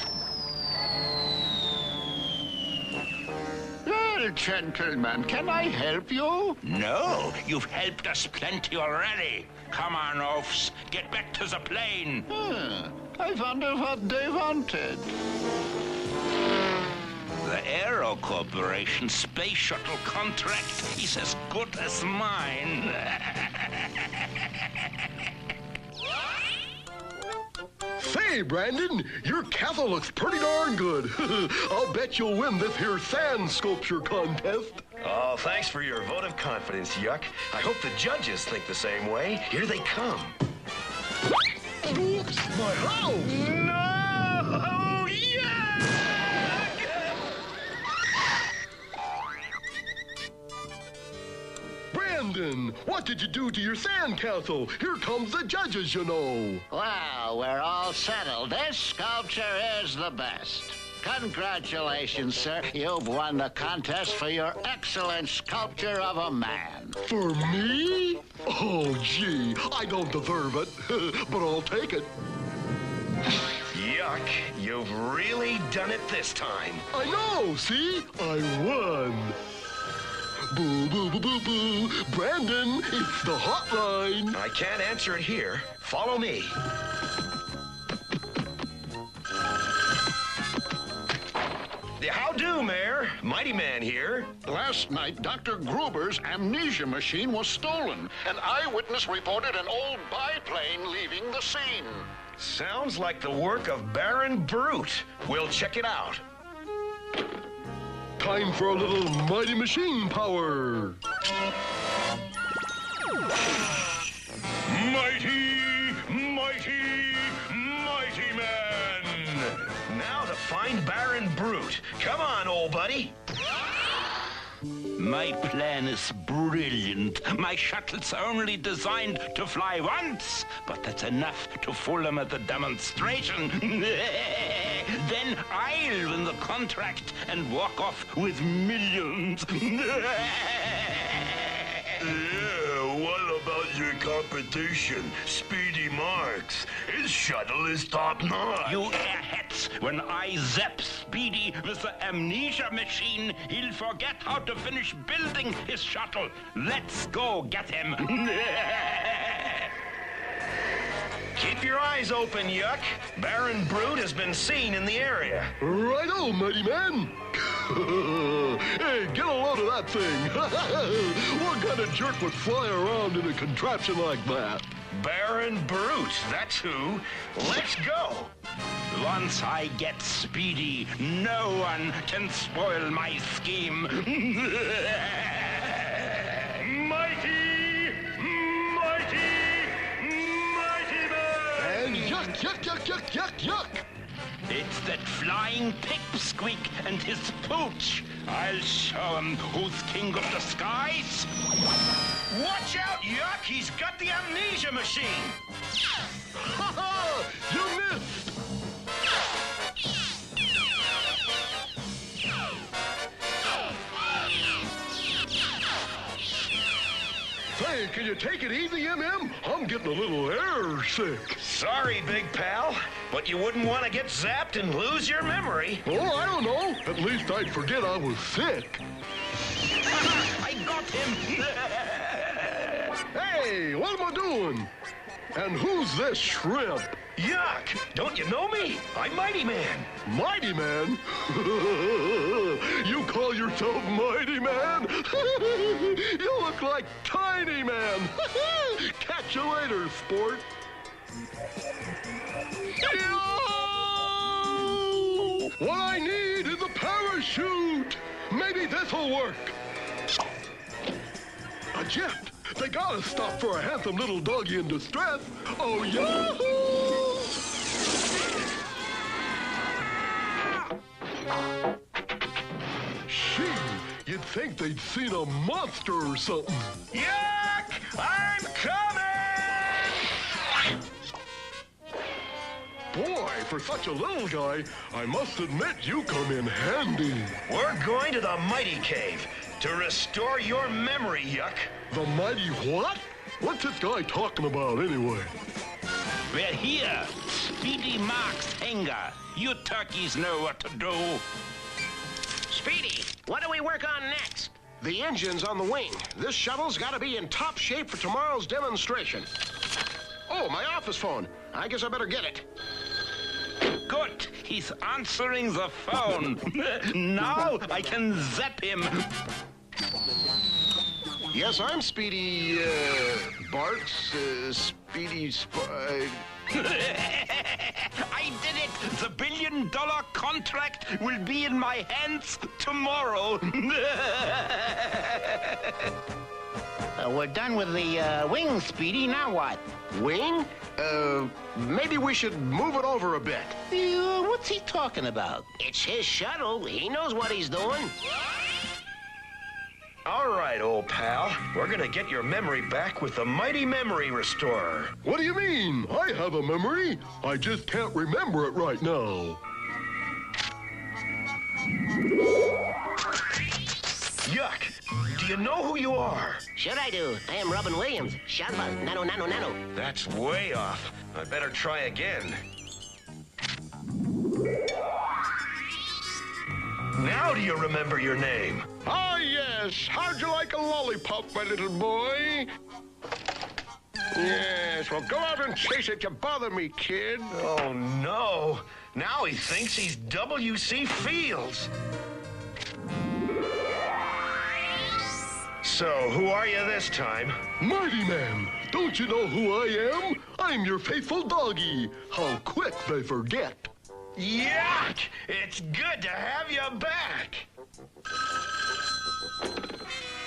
Well, gentlemen, can I help you? No, you've helped us plenty already. Come on, oafs, get back to the plane. I wonder what they wanted. The Aero Corporation space shuttle contract is as good as mine. Say, Brandon, your castle looks pretty darn good. I'll bet you'll win this here sand sculpture contest. Oh, thanks for your vote of confidence, YUKK. I hope the judges think the same way. Here they come. Oops, my house! No! Yeah! Brandon, what did you do to your sand castle? Here comes the judges, you know. Well, we're all settled. This sculpture is the best. Congratulations, sir. You've won the contest for your excellent sculpture of a man. For me? Oh, gee, I don't deserve it, but I'll take it. Yuck, you've really done it this time. I know, see? I won. Boo, boo, boo, boo, boo. Brandon, it's the hotline. I can't answer it here. Follow me. How do, Mayor? Mighty Man here. Last night, Dr. Gruber's amnesia machine was stolen. An eyewitness reported an old biplane leaving the scene. Sounds like the work of Baron Brute. We'll check it out. Time for a little mighty machine power. Mighty, mighty, mighty man. Now to find Baron Brute. Come on, old buddy. My plan is brilliant. My shuttle's only designed to fly once, but that's enough to fool them at the demonstration. Then I'll win the contract and walk off with millions. Yeah, what about your competition, Speedy Marks? His shuttle is top-notch. You airheads, when I zap Speedy with the amnesia machine, he'll forget how to finish building his shuttle. Let's go get him. Keep your eyes open, Yuck. Baron Brute has been seen in the area. Righto, mighty man. Hey, get a load of that thing. What kind of jerk would fly around in a contraption like that? Baron Brute, that's who. Let's go. Once I get Speedy, no one can spoil my scheme. Mighty, mighty, mighty man. And yuck, yuck, yuck, yuck, yuck, yuck. It's that flying pipsqueak and his pooch. I'll show him who's king of the skies. Watch out, Yuck! He's got the amnesia machine! Ha ha! You missed! Hey, can you take it easy, MM? I'm getting a little air sick. Sorry, big pal, but you wouldn't want to get zapped and lose your memory. Oh, I don't know. At least I'd forget I was sick. I got him! Hey, what am I doing? And who's this shrimp? Yuck! Don't you know me? I'm Mighty Man. Mighty Man? You call yourself Mighty Man? You look like Tiny Man. Catch you later, sport. Yo! What I need is a parachute. Maybe this'll work. A jet. They gotta stop for a handsome little doggy in distress. Oh, yahoo! Gee, you'd think they'd seen a monster or something. Yuck! I'm coming! Boy, for such a little guy, I must admit you come in handy. We're going to the Mighty Cave to restore your memory, Yuck. The Mighty what? What's this guy talking about, anyway? We're here. Speedy Marks hangar. You turkeys know what to do. Speedy, what do we work on next? The engine's on the wing. This shuttle's got to be in top shape for tomorrow's demonstration. Oh, my office phone. I guess I better get it. Good. He's answering the phone. Now I can zap him. Yes, I'm Speedy, Barks, Speedy, I did it! The $1 billion contract will be in my hands tomorrow. We're done with the wing, Speedy. Now what? Wing? Maybe we should move it over a bit. What's he talking about? It's his shuttle. He knows what he's doing. All right, old pal. We're gonna get your memory back with the Mighty Memory Restorer. What do you mean? I have a memory. I just can't remember it right now. you know who you are? Sure I do. I am Robin Williams. Shalva, nano, nano, nano. That's way off. I better try again. Now do you remember your name? Ah, yes. How'd you like a lollipop, my little boy? Yes, well, go out and chase it. You bother me, kid. Oh, no. Now he thinks he's W.C. Fields. So, who are you this time? Mighty Man. Don't you know who I am? I'm your faithful doggy. How quick they forget. Yuck! It's good to have you back.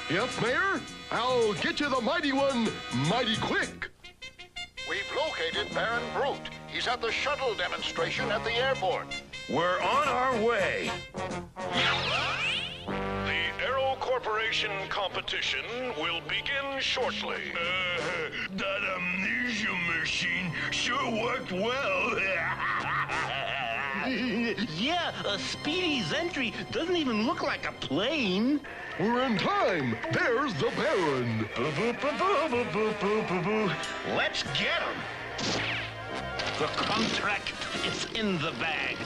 Yep, Mayor. I'll get you the mighty one mighty quick. We've located Baron Brute. He's at the shuttle demonstration at the airport. We're on our way. The Aero Corporation competition will begin shortly. That amnesia machine sure worked well. Yeah, Speedy's entry doesn't even look like a plane. We're in time. There's the Baron. Let's get him. The contract is in the bag.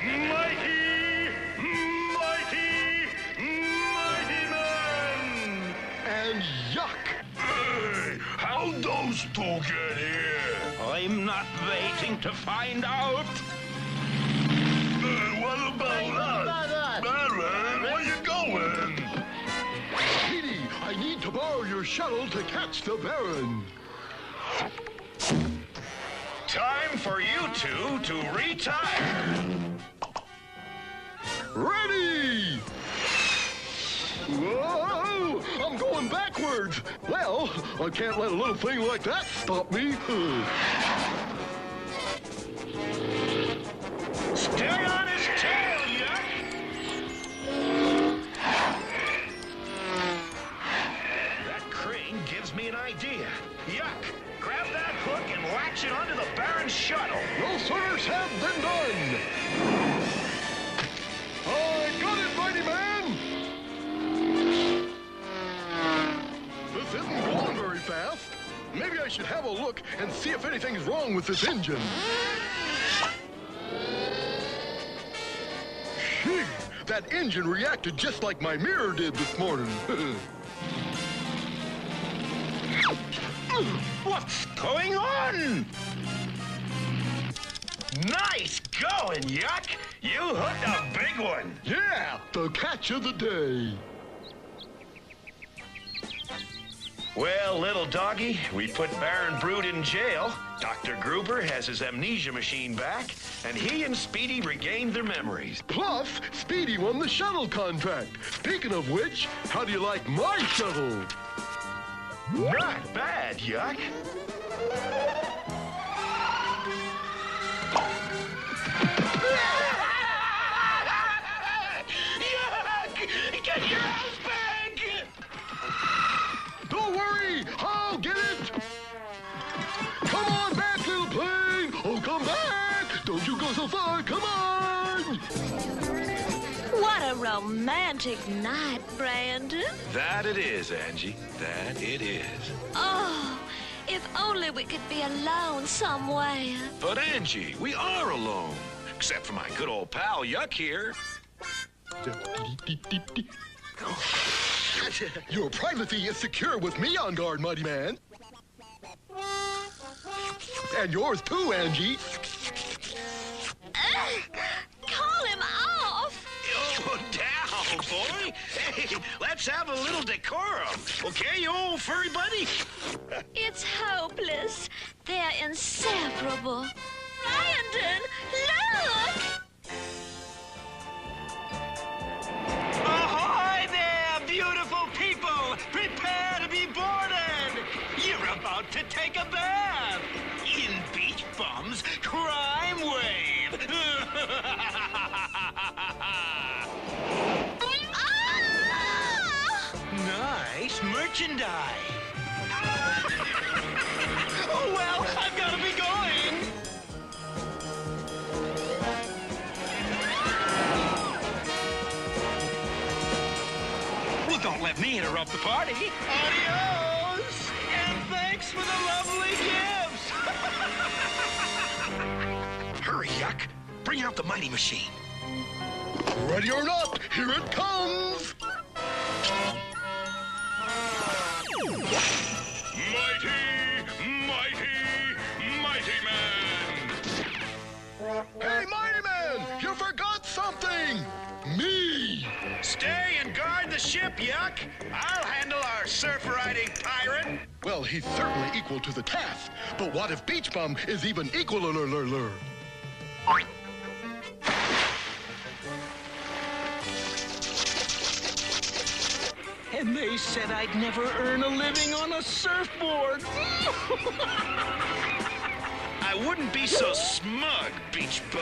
Mighty men! And Yuck! Hey, how'd those two get here? I'm not waiting to find out. What about us? Baron, where you going? Speedy, I need to borrow your shuttle to catch the Baron. Time for you two to retire. Ready! Whoa! I'm going backwards. Well, I can't let a little thing like that stop me. Stay on his tail, Yuck! That crane gives me an idea. Yuck! Grab that hook and latch it onto the Baron's shuttle. No sooner said than done. I got it, mighty man! This isn't going very fast. Maybe I should have a look and see if anything's wrong with this engine. Gee, that engine reacted just like my mirror did this morning. What's going on? Nice going, Yuck! You hooked a big one. Yeah, the catch of the day. Well, little doggy, we put Baron Brute in jail. Dr. Gruber has his amnesia machine back, and he and Speedy regained their memories. Plus, Speedy won the shuttle contract. Speaking of which, how do you like my shuttle? Not bad, Yuck. Yuck! Get your house back! Don't worry, I'll get it. Come on back, little plane. Oh, come back. Don't you go so far. Come on. What a romantic night, Brandon. That it is, Angie. That it is. Oh, if only we could be alone somewhere. But Angie, we are alone. Except for my good old pal Yuck here. Your privacy is secure with me on guard, mighty man. And yours too, Angie. Call him off. Oh, down, boy. Hey, let's have a little decorum. Okay, you old furry buddy? It's hopeless. They're inseparable. Brandon, look! Ahoy there, beautiful people! Prepare to be boarded! You're about to take a bath in Beach Bum's crime wave! Nice merchandise! Oh, well, I've got to be going! We gon' Don't let me interrupt the party. Adios! And thanks for the lovely gifts! Hurry, Yuck. Bring out the mighty machine. Ready or not, here it comes! Mighty Man! Hey, Mighty Man! You forgot something! Me! Stay and guard the ship, Yuck. I'll handle our surf-riding pirate. Well, he's certainly equal to the task. But what if Beach Bum is even equal? And they said I'd never earn a living on a surfboard. I wouldn't be so smug, Beach Bum.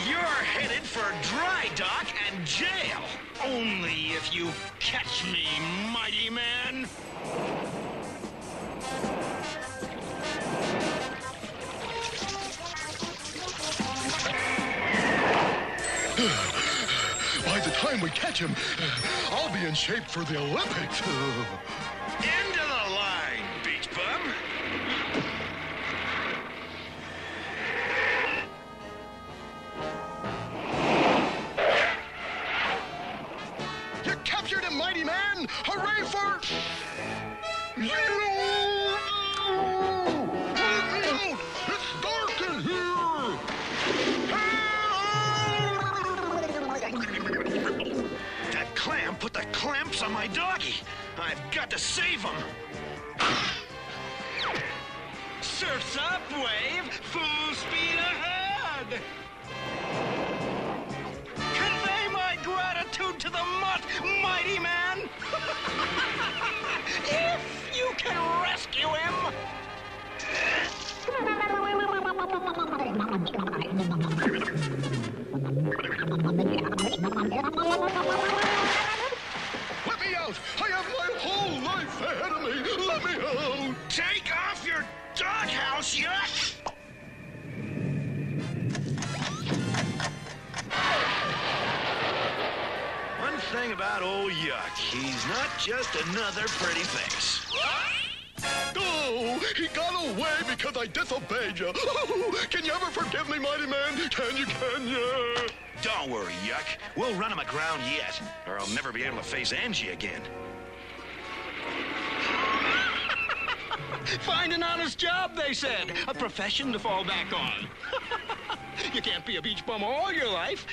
You're headed for dry dock and jail. Only if you catch me, Mighty Man. By the time we catch him, I'll be in shape for the Olympics. End of the line, Beach Bum. You captured him, Mighty Man! Hooray for... you! Let me out! It's dark in here! That clam put the clamps on my doggy. I've got to save him. Surf's up, Wave. Full speed ahead. Convey my gratitude to the mutt, Mighty Man. If you can rescue him. Let me out! I have my whole life ahead of me! Let me out! Take off your doghouse, Yuck! One thing about old Yuck, he's not just another pretty face. Oh, he got away because I disobeyed you. Oh, can you ever forgive me, Mighty Man? Can you? Don't worry, Yuck. We'll run him aground yet, or I'll never be able to face Angie again. Find an honest job, they said. A profession to fall back on. You can't be a beach bum all your life.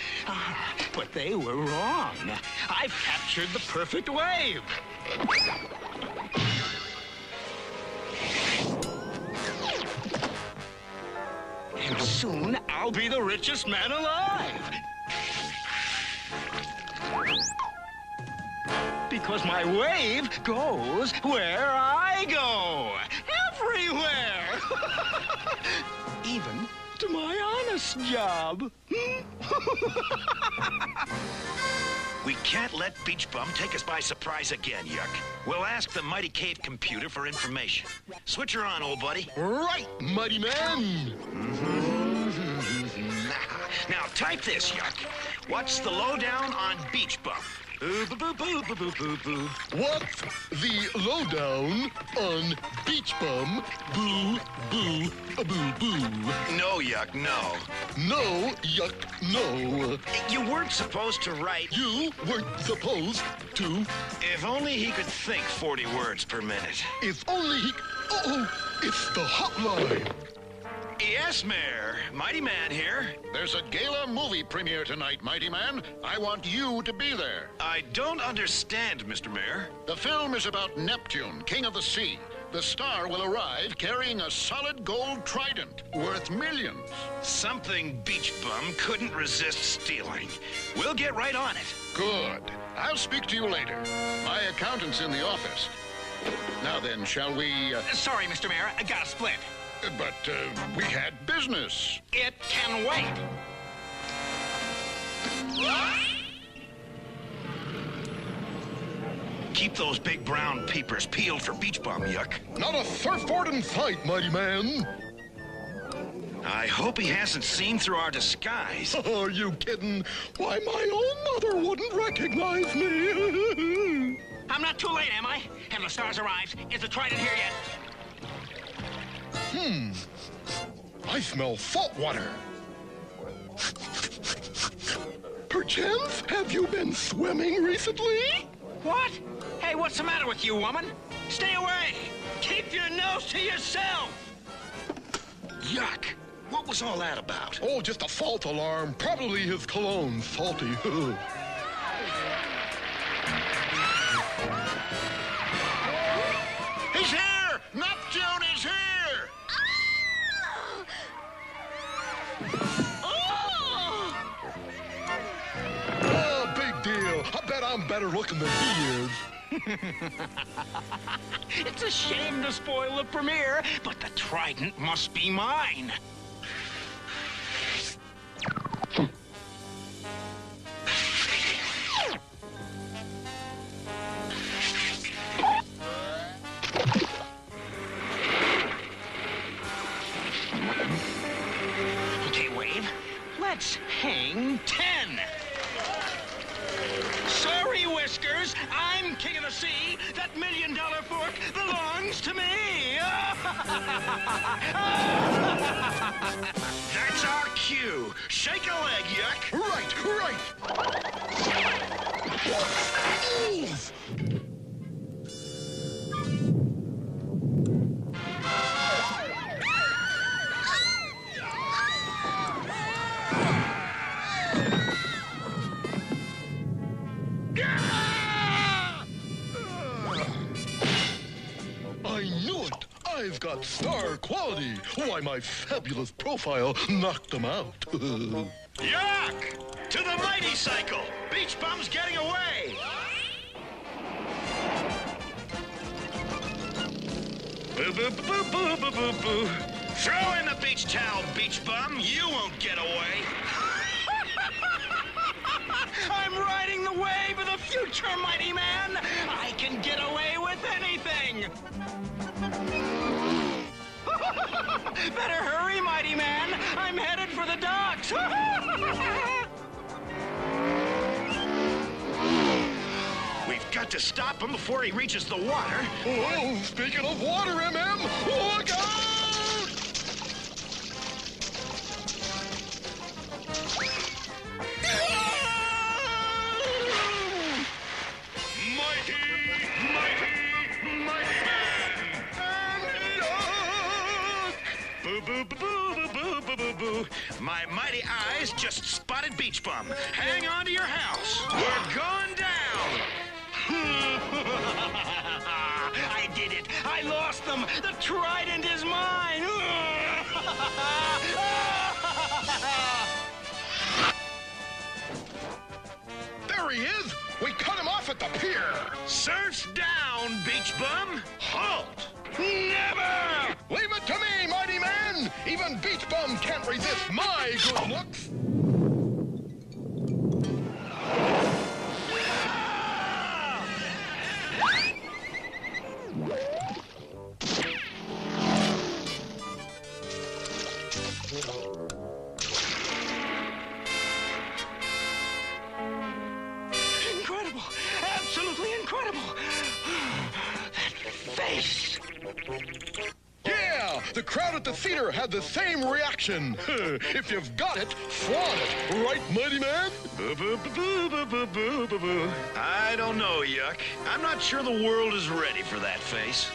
But they were wrong. I've captured the perfect wave. And soon I'll be the richest man alive. Because my wave goes where I go. Everywhere. Even to my honest job. We can't let Beach Bum take us by surprise again, Yuck. We'll ask the Mighty Cave computer for information. Switch her on, old buddy. Right, Mighty Man. Now, type this, Yuck. What's the lowdown on Beach Bum? What's the lowdown on Beach Bum? Boo, boo, a boo, boo. No, Yuck, no. No, Yuck, no. You weren't supposed to write... You weren't supposed to... If only he could think 40 words per minute. If only he... Oh, it's the hotline. Yes, Mayor. Mighty Man here. There's a gala movie premiere tonight, Mighty Man. I want you to be there. I don't understand, Mr. Mayor. The film is about Neptune, king of the sea. The star will arrive carrying a solid gold trident worth millions. Something Beach Bum couldn't resist stealing. We'll get right on it. Good. I'll speak to you later. My accountant's in the office. Now then, shall we... Sorry, Mr. Mayor. I got a split. But we had business. It can wait. Keep those big brown peepers peeled for Beach Bum, Yuck. Not a surfboard in sight, Mighty Man. I hope he hasn't seen through our disguise. Are you kidding? Why, my own mother wouldn't recognize me. I'm not too late, am I? Have the stars arrived? Is the trident here yet? I smell salt water. Perchance, have you been swimming recently? What? Hey, what's the matter with you, woman? Stay away! Keep your nose to yourself! Yuck! What was all that about? Oh, just a fault alarm. Probably his cologne, salty. He's here! Neptune is here! Oh, big deal. I bet I'm better looking than he is. It's a shame to spoil the premiere, but the trident must be mine. Okay, Wave, let's hang 10. Sorry, Whiskers, I'm king of the sea. That $1 million fork belongs to me. That's our cue. Shake a leg, Yuck. Right. Oof. I knew it! I've got star quality! Why, my fabulous profile knocked them out. Yuck! To the mighty cycle. Beach bum's getting away. Boo, boo, boo, boo, boo, boo, boo. Throw in the beach towel, beach bum. You won't get away. I'm riding the wave of the future, mighty man. I can get away with anything. Better hurry, mighty man. I'm headed for the docks. We've got to stop him before he reaches the water. Oh, speaking of water, MM, look out! My mighty eyes just spotted Beach Bum. Hang on to your house. We're going down. I did it. I lost them. The trident is mine. There he is! We cut him off at the pier! Surf's down, Beach Bum. Halt! Never! Leave it to me, mighty man! Even Beach Bum can't resist my good looks! Incredible. Absolutely incredible. That face. Yeah! The crowd at the theater had the same reaction. If you've got it, flaunt it. Right, mighty man? Boo, boo, boo, boo, boo, boo, boo, boo. I don't know, Yuck. I'm not sure the world is ready for that face.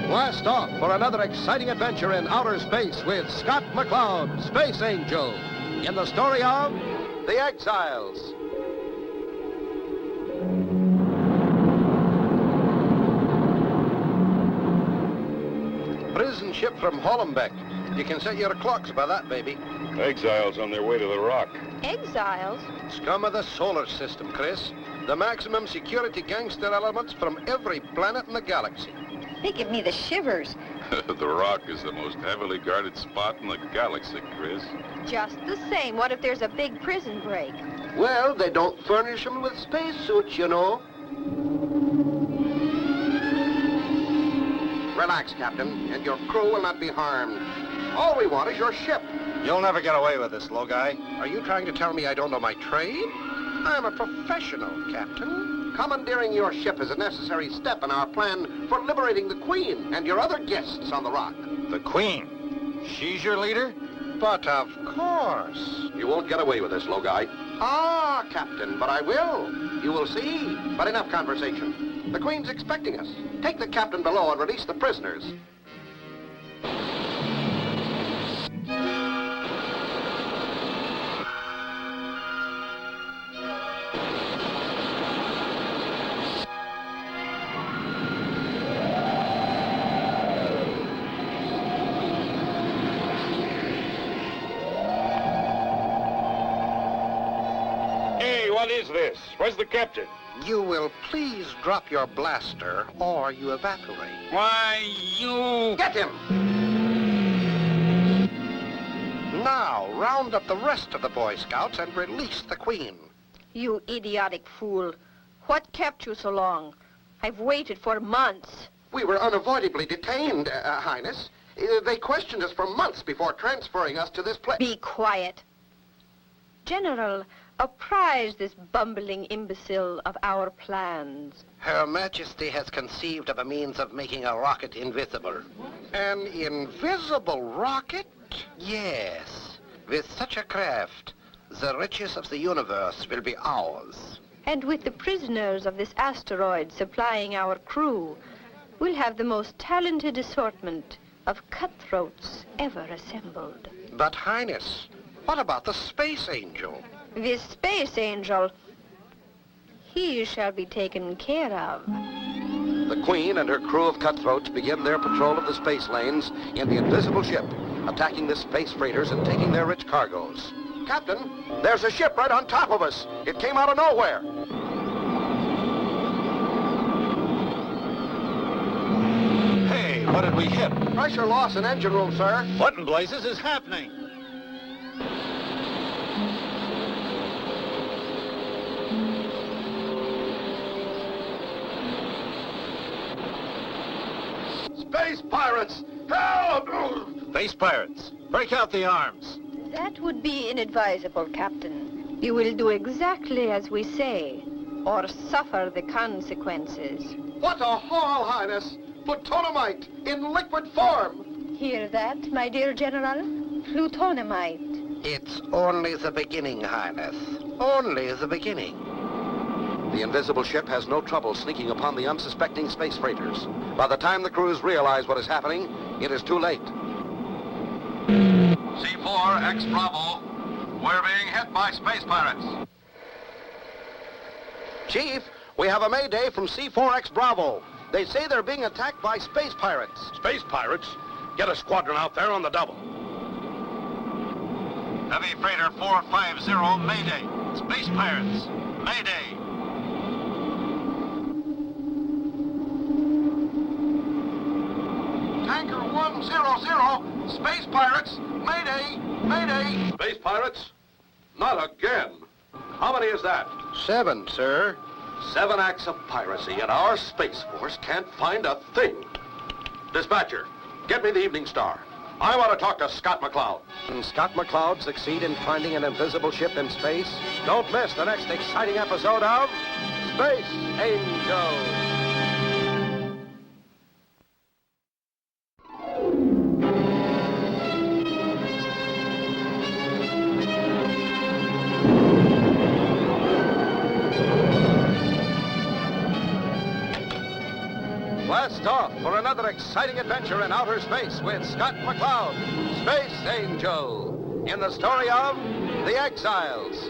Blast off for another exciting adventure in outer space with Scott McCloud, Space Angel, in the story of The Exiles. Prison ship from Hollenbeck. You can set your clocks by that, baby. Exiles on their way to the Rock. Exiles? Scum of the solar system, Chris. The maximum security gangster elements from every planet in the galaxy. They give me the shivers. The Rock is the most heavily guarded spot in the galaxy, Chris. Just the same, what if there's a big prison break? Well, they don't furnish them with spacesuits, you know. Relax, Captain, and your crew will not be harmed. All we want is your ship. You'll never get away with this, low guy. Are you trying to tell me I don't know my trade? I'm a professional, Captain. Commandeering your ship is a necessary step in our plan for liberating the Queen and your other guests on the Rock. The Queen? She's your leader? But of course. You won't get away with this, low guy. Ah, Captain, but I will. You will see. But enough conversation. The Queen's expecting us. Take the captain below and release the prisoners. Hey, what is this? Where's the captain? You will please drop your blaster, or you evaporate. Why, you... Get him! Now, round up the rest of the Boy Scouts and release the Queen. You idiotic fool. What kept you so long? I've waited for months. We were unavoidably detained, Highness. They questioned us for months before transferring us to this place. Be quiet. General, apprise this bumbling imbecile of our plans. Her Majesty has conceived of a means of making a rocket invisible. An invisible rocket? Yes. With such a craft, the riches of the universe will be ours. And with the prisoners of this asteroid supplying our crew, we'll have the most talented assortment of cutthroats ever assembled. But, Highness, what about the Space Angel? This Space Angel, he shall be taken care of. The Queen and her crew of cutthroats begin their patrol of the space lanes in the invisible ship, attacking the space freighters and taking their rich cargoes. Captain, there's a ship right on top of us. It came out of nowhere. Hey, what did we hit? Pressure loss in engine room, sir. What in blazes is happening? Space pirates! Help! Space pirates. Break out the arms. That would be inadvisable, Captain. You will do exactly as we say, or suffer the consequences. What a haul, Highness! Plutonomite in liquid form! Hear that, my dear General? Plutonomite. It's only the beginning, Highness. Only the beginning. The invisible ship has no trouble sneaking upon the unsuspecting space freighters. By the time the crews realize what is happening, it is too late. C4X Bravo. We're being hit by space pirates. Chief, we have a mayday from C4X Bravo. They say they're being attacked by space pirates. Space pirates? Get a squadron out there on the double. Heavy freighter 450, mayday. Space pirates, mayday. Tanker 100, space pirates, mayday, mayday. Space pirates? Not again. How many is that? 7, sir. 7 acts of piracy, and our Space Force can't find a thing. Dispatcher, get me the Evening Star. I want to talk to Scott McCloud. Can Scott McCloud succeed in finding an invisible ship in space? Don't miss the next exciting episode of Space Angel. Blast off for another exciting adventure in outer space with Scott McCloud, Space Angel, in the story of The Exiles.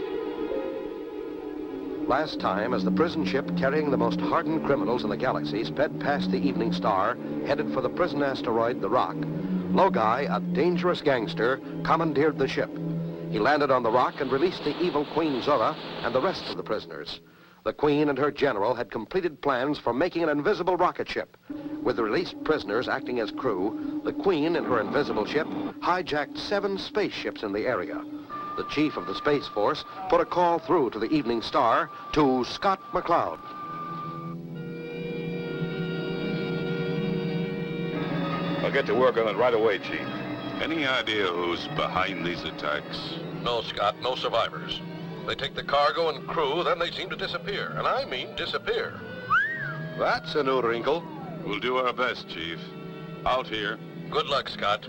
Last time, as the prison ship carrying the most hardened criminals in the galaxy sped past the Evening Star, headed for the prison asteroid, the Rock, Logai, a dangerous gangster, commandeered the ship. He landed on the Rock and released the evil Queen Zora and the rest of the prisoners. The Queen and her general had completed plans for making an invisible rocket ship. With the released prisoners acting as crew, the Queen and her invisible ship hijacked 7 spaceships in the area. The chief of the Space Force put a call through to the Evening Star to Scott McCloud. I'll get to work on it right away, Chief. Any idea who's behind these attacks? No, Scott, no survivors. They take the cargo and crew, then they seem to disappear. And I mean disappear. That's a new wrinkle. We'll do our best, Chief. Out here. Good luck, Scott.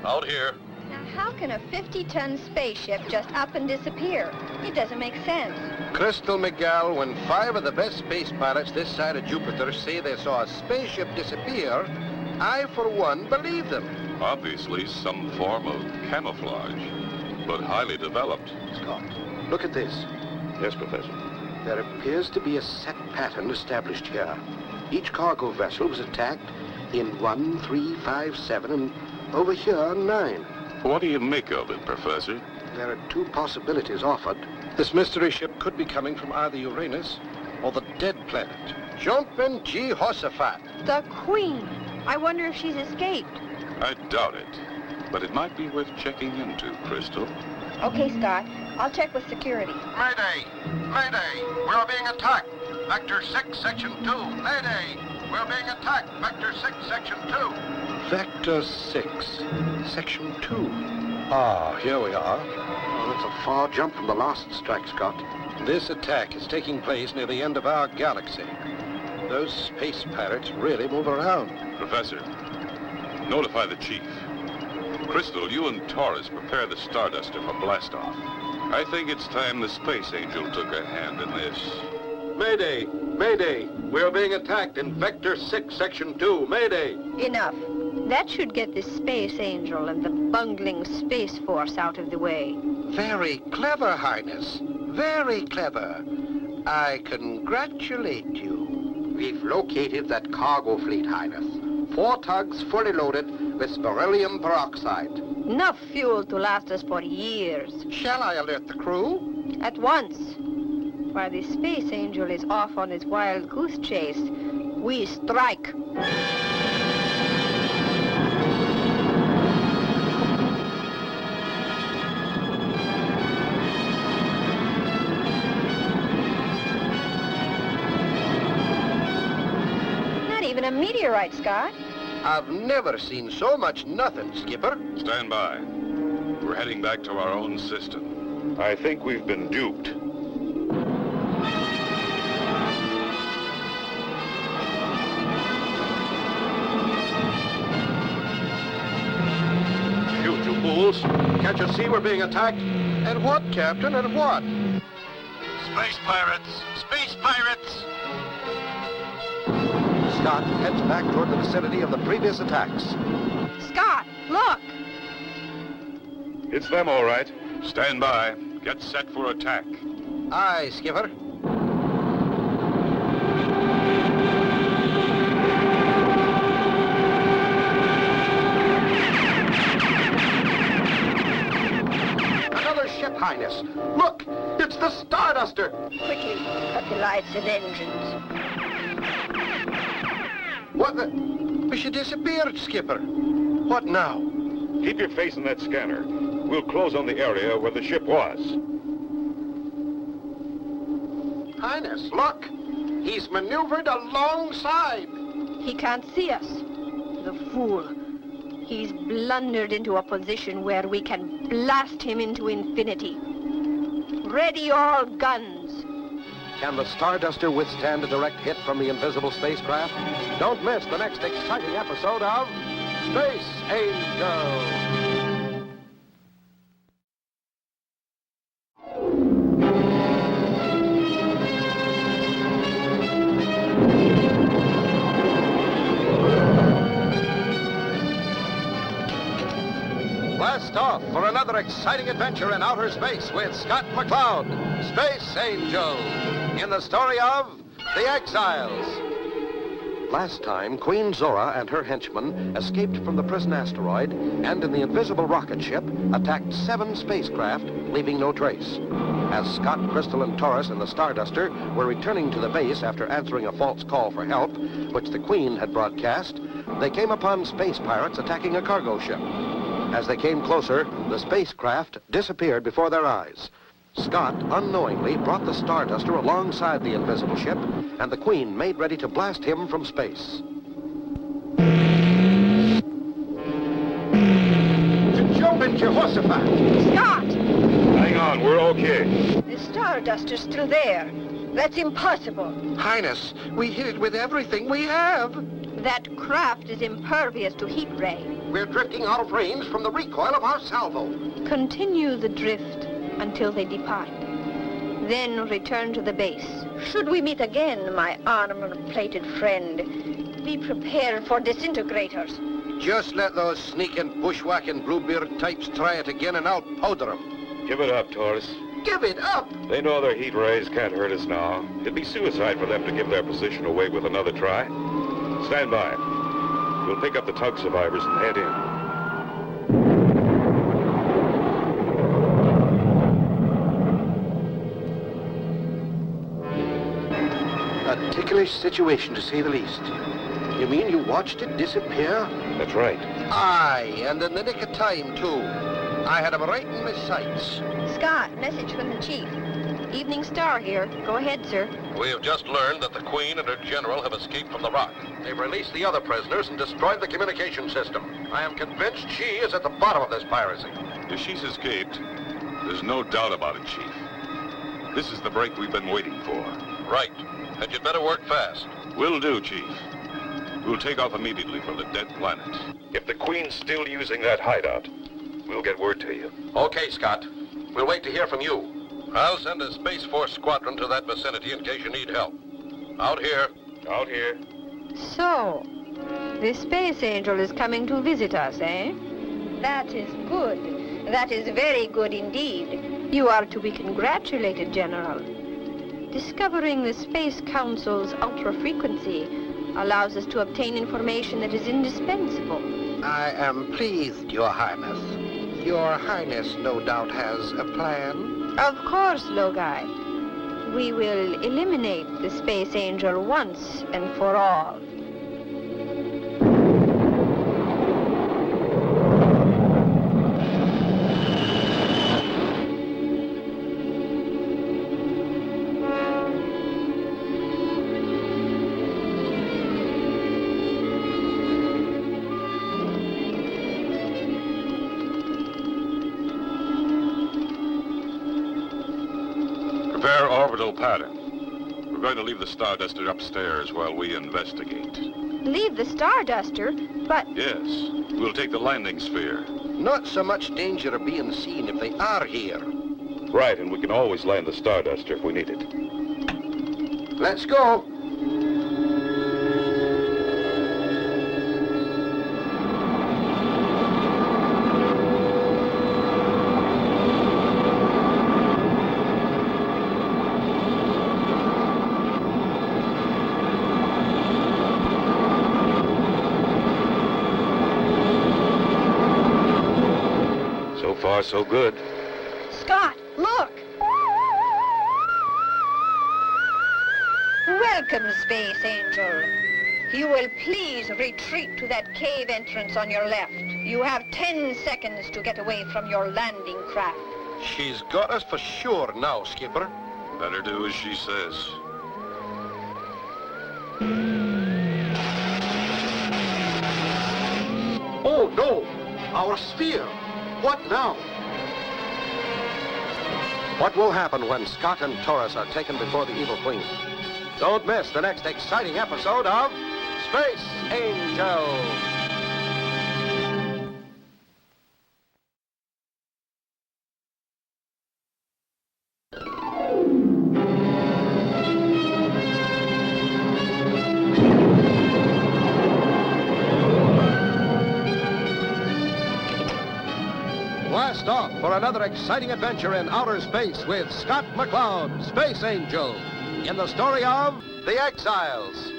Out here. Now, how can a 50-ton spaceship just up and disappear? It doesn't make sense. Crystal Miguel, when 5 of the best space pilots this side of Jupiter say they saw a spaceship disappear, I, for one, believe them. Obviously some form of camouflage, but highly developed. Scott, look at this. Yes, Professor. There appears to be a set pattern established here. Each cargo vessel was attacked in 1, 3, 5, 7, and over here, 9. What do you make of it, Professor? There are 2 possibilities offered. This mystery ship could be coming from either Uranus or the dead planet. Jumpin' Jehoshaphat. The Queen. I wonder if she's escaped. I doubt it, but it might be worth checking into, Crystal. Okay, Scott. I'll check with security. Mayday! Mayday! We're being attacked! Vector 6, Section 2. Mayday! We're being attacked! Vector 6, Section 2. Vector 6, Section 2. Ah, here we are. Oh, that's a far jump from the last strike, Scott. This attack is taking place near the end of our galaxy. Those space pirates really move around. Professor, notify the chief. Crystal, you and Taurus prepare the Starduster for blastoff. I think it's time the Space Angel took a hand in this. Mayday! Mayday! We're being attacked in Vector 6, Section 2. Mayday! Enough. That should get the Space Angel and the bungling Space Force out of the way. Very clever, Highness. Very clever. I congratulate you. We've located that cargo fleet, Highness. 4 tugs fully loaded with beryllium peroxide. Enough fuel to last us for years. Shall I alert the crew? At once. While the Space Angel is off on his wild goose chase, we strike. Not even a meteorite, Scott. I've never seen so much nothing, Skipper. Stand by. We're heading back to our own system. I think we've been duped. Shoot, you fools. Can't you see we're being attacked? And what, Captain, and what? Space pirates! Space pirates! Scott heads back toward the vicinity of the previous attacks. Scott, look! It's them, all right. Stand by. Get set for attack. Aye, Skipper. Another ship, Highness. Look, it's the Starduster. Quickly, cut the lights and engines. What the? She disappeared, Skipper. What now? Keep your face in that scanner. We'll close on the area where the ship was. Highness, look. He's maneuvered alongside. He can't see us. The fool. He's blundered into a position where we can blast him into infinity. Ready all guns. Can the Starduster withstand a direct hit from the invisible spacecraft? Don't miss the next exciting episode of Space Angel. off for another exciting adventure in outer space with Scott McCloud, Space Angel, in the story of The Exiles. Last time, Queen Zora and her henchmen escaped from the prison asteroid and in the invisible rocket ship attacked 7 spacecraft, leaving no trace. As Scott, Crystal, and Taurus and the Starduster were returning to the base after answering a false call for help, which the Queen had broadcast, they came upon space pirates attacking a cargo ship. As they came closer, the spacecraft disappeared before their eyes. Scott unknowingly brought the Starduster alongside the invisible ship, and the Queen made ready to blast him from space. Jumping Jehoshaphat! Scott! Hang on, we're okay. The Starduster's still there. That's impossible. Highness, we hit it with everything we have. That craft is impervious to heat ray. We're drifting out of range from the recoil of our salvo. Continue the drift until they depart. Then return to the base. Should we meet again, my armor-plated friend, be prepared for disintegrators. Just let those sneaking, bushwhacking Bluebeard types try it again and I'll powder them. Give it up, Taurus. Give it up! They know their heat rays can't hurt us now. It'd be suicide for them to give their position away with another try. Stand by. We'll pick up the tug survivors and head in. A ticklish situation, to say the least. You mean you watched it disappear? That's right. Aye, and in the nick of time, too. I had him right in my sights. Scott, message from the chief. Evening Star here. Go ahead, sir. We have just learned that the Queen and her general have escaped from the rock. They've released the other prisoners and destroyed the communication system. I am convinced she is at the bottom of this piracy. If she's escaped, there's no doubt about it, Chief. This is the break we've been waiting for. Right. And you'd better work fast. Will do, Chief. We'll take off immediately for the dead planet. If the Queen's still using that hideout, we'll get word to you. Okay, Scott. We'll wait to hear from you. I'll send a Space Force squadron to that vicinity in case you need help. Out here. Out here. So, the Space Angel is coming to visit us, eh? That is good. That is very good indeed. You are to be congratulated, General. Discovering the Space Council's ultra-frequency allows us to obtain information that is indispensable. I am pleased, Your Highness. Your Highness no doubt has a plan. Of course, Logai. We will eliminate the Space Angel once and for all. Prepare orbital pattern. We're going to leave the Starduster upstairs while we investigate. Leave the Starduster? But... Yes. We'll take the landing sphere. Not so much danger of being seen if they are here. Right, and we can always land the Starduster if we need it. Let's go. So good. Scott, look! Welcome, Space Angel. You will please retreat to that cave entrance on your left. You have 10 seconds to get away from your landing craft. She's got us for sure now, Skipper. Better do as she says. Oh, no! Our sphere! What now? What will happen when Scott and Taurus are taken before the evil Queen? Don't miss the next exciting episode of Space Angel. for another exciting adventure in outer space with Scott McCloud, Space Angel, in the story of The Exiles.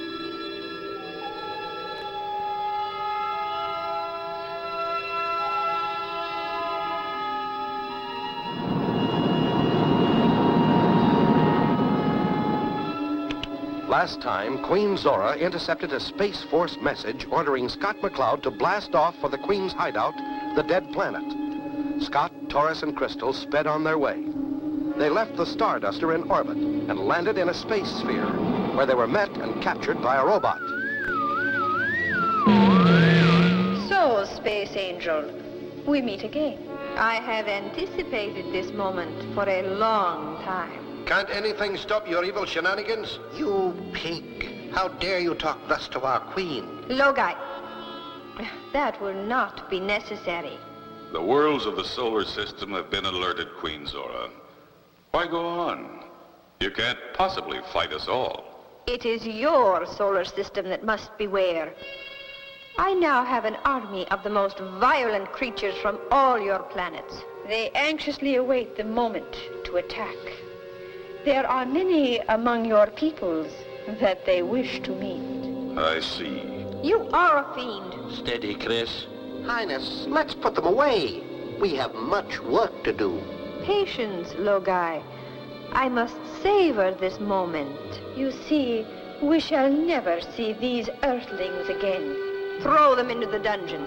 Last time, Queen Zora intercepted a Space Force message ordering Scott McCloud to blast off for the Queen's hideout, the Dead Planet. Scott, Taurus, and Crystal sped on their way. They left the Starduster in orbit and landed in a space sphere, where they were met and captured by a robot. So, Space Angel, we meet again. I have anticipated this moment for a long time. Can't anything stop your evil shenanigans? You pig. How dare you talk thus to our queen? Logai, that will not be necessary. The worlds of the solar system have been alerted, Queen Zora. Why go on? You can't possibly fight us all. It is your solar system that must beware. I now have an army of the most violent creatures from all your planets. They anxiously await the moment to attack. There are many among your peoples that they wish to meet. I see. You are a fiend. Steady, Chris. Highness, let's put them away. We have much work to do. Patience, Logai. I must savor this moment. You see, we shall never see these earthlings again. Throw them into the dungeon.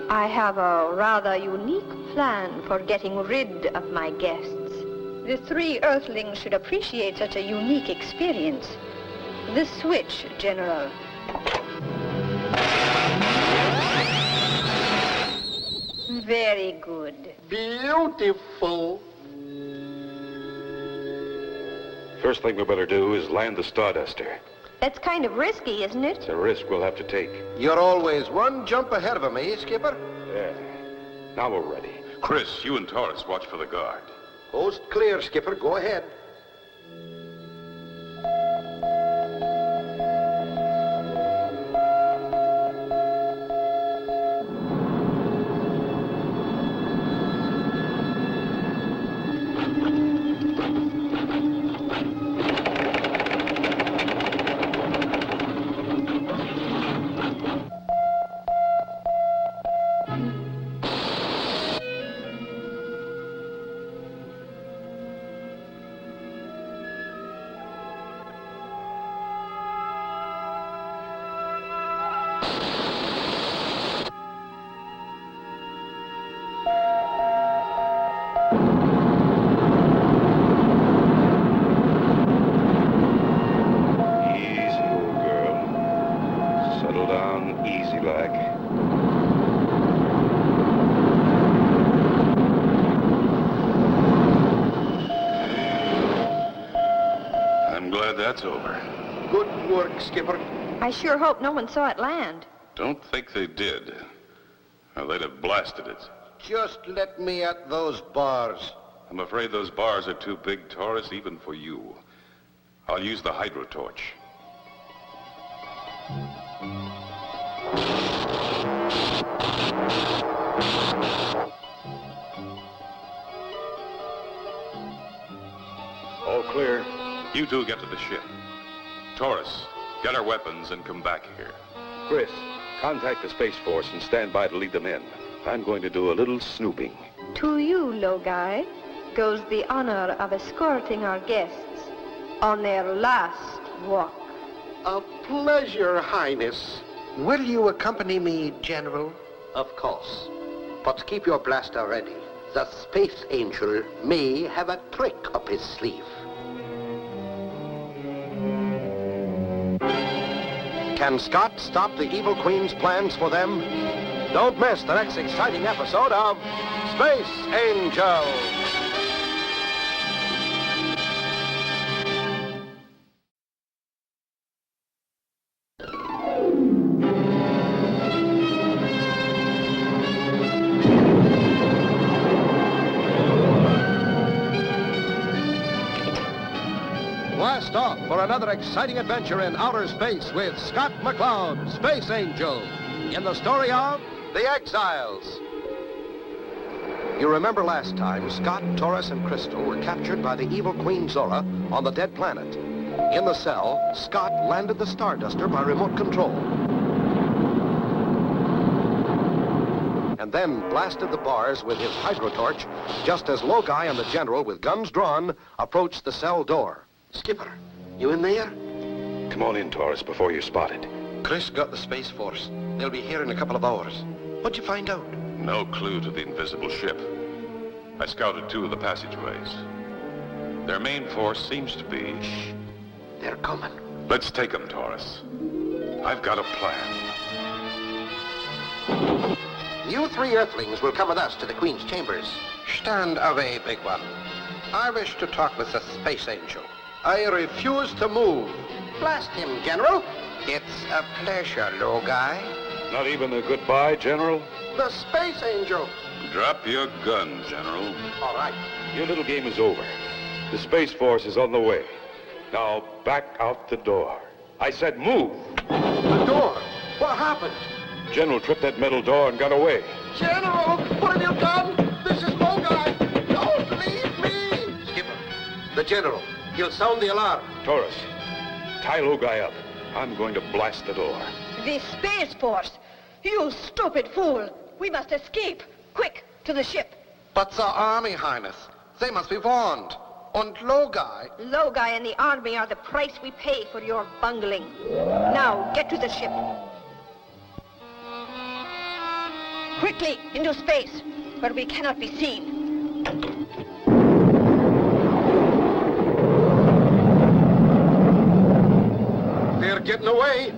I have a rather unique plan for getting rid of my guests. The 3 earthlings should appreciate such a unique experience. The switch, General. Very good. Beautiful. First thing we better do is land the Starduster. That's kind of risky, isn't it? It's a risk we'll have to take. You're always one jump ahead of me, Skipper. Yeah. Now we're ready. Chris, you and Taurus watch for the guard. Coast clear, Skipper. Go ahead. That's over. Good work, Skipper. I sure hope no one saw it land. Don't think they did. Or they'd have blasted it. Just let me at those bars. I'm afraid those bars are too big, Taurus, even for you. I'll use the hydro torch. All clear. You two get to the ship. Taurus, get our weapons and come back here. Chris, contact the Space Force and stand by to lead them in. I'm going to do a little snooping. To you, Logai, goes the honor of escorting our guests on their last walk. A pleasure, Highness. Will you accompany me, General? Of course. But keep your blaster ready. The Space Angel may have a trick up his sleeve. Can Scott stop the evil Queen's plans for them? Don't miss the next exciting episode of Space Angel. Blast off for another exciting adventure in outer space with Scott McCloud, Space Angel, in the story of The Exiles. You remember last time, Scott, Torres, and Crystal were captured by the evil Queen Zora on the dead planet. In the cell, Scott landed the Starduster by remote control. And then blasted the bars with his hydrotorch just as Logai and the General, with guns drawn, approached the cell door. Skipper, you in there? Come on in, Torres, before you're spotted. Chris got the Space Force. They'll be here in a couple of hours. What'd you find out? No clue to the invisible ship. I scouted 2 of the passageways. Their main force seems to be... Shh. They're coming. Let's take them, Torres. I've got a plan. You 3 Earthlings will come with us to the Queen's chambers. Stand away, big one. I wish to talk with the Space Angel. I refuse to move. Blast him, General. It's a pleasure, Logai. Not even a goodbye, General? The Space Angel. Drop your gun, General. All right. Your little game is over. The Space Force is on the way. Now, back out the door. I said move. The door? What happened? General tripped that metal door and got away. General, what have you done? This is Logai. Don't leave me. Skipper, the General. He'll sound the alarm. Torres, tie Logai up. I'm going to blast the door. The Space Force! You stupid fool! We must escape! Quick, to the ship! But the Army, Highness. They must be warned. And Logai... Logai and the Army are the price we pay for your bungling. Now, get to the ship. Quickly, into space, where we cannot be seen. They're getting away.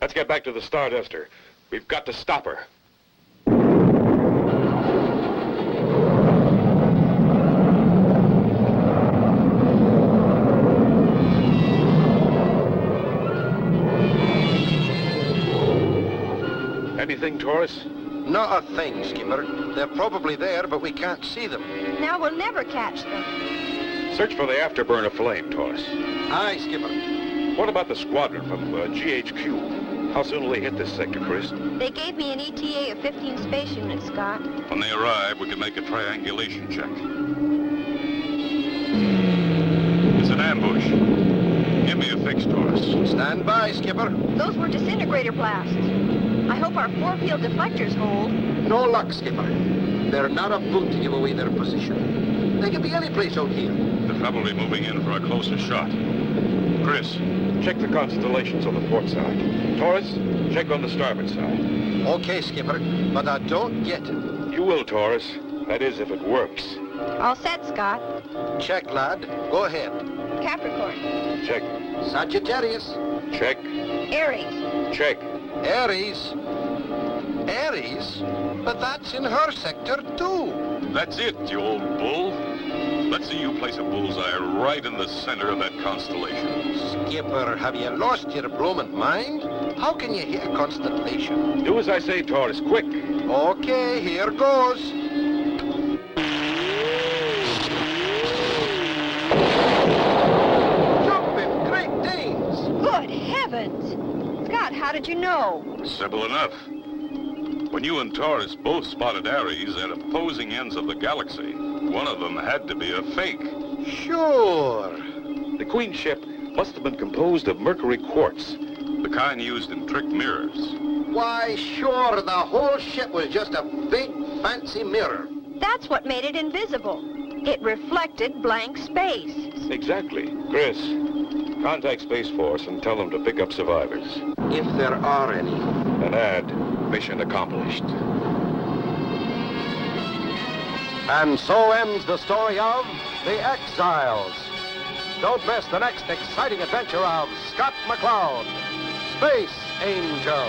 Let's get back to the Starduster. We've got to stop her. Anything, Torres? Not a thing, Skipper. They're probably there, but we can't see them. Now we'll never catch them. Search for the afterburner flame, Torres. Aye, Skipper. What about the squadron from GHQ? How soon will they hit this sector, Chris? They gave me an ETA of 15 space units, Scott. When they arrive, we can make a triangulation check. It's an ambush. Give me a fix, Torres. Stand by, Skipper. Those were disintegrator blasts. I hope our four-field deflectors hold. No luck, Skipper. They're not a boot to give away their position. They could be any place out here. They're probably moving in for a closer shot. Chris, check the constellations on the port side. Torres, check on the starboard side. Okay, Skipper, but I don't get it. You will, Torres. That is, if it works. All set, Scott. Check, lad. Go ahead. Capricorn. Check. Sagittarius. Check. Aries. Check. Aries? Aries? But that's in her sector, too. That's it, you old bull. Let's see you place a bullseye right in the center of that constellation. Skipper, have you lost your blooming mind? How can you hit a constellation? Do as I say, Torres, quick. Okay, here goes. Jumping Great Danes! Good heavens! Scott, how did you know? Simple enough. When you and Torres both spotted Ares at opposing ends of the galaxy, one of them had to be a fake. Sure. The Queen ship must have been composed of mercury quartz. The kind used in trick mirrors. Why, sure, the whole ship was just a big, fancy mirror. That's what made it invisible. It reflected blank space. Exactly. Chris, contact Space Force and tell them to pick up survivors. If there are any. And add, mission accomplished. And so ends the story of The Exiles. Don't miss the next exciting adventure of Scott McCloud, Space Angel.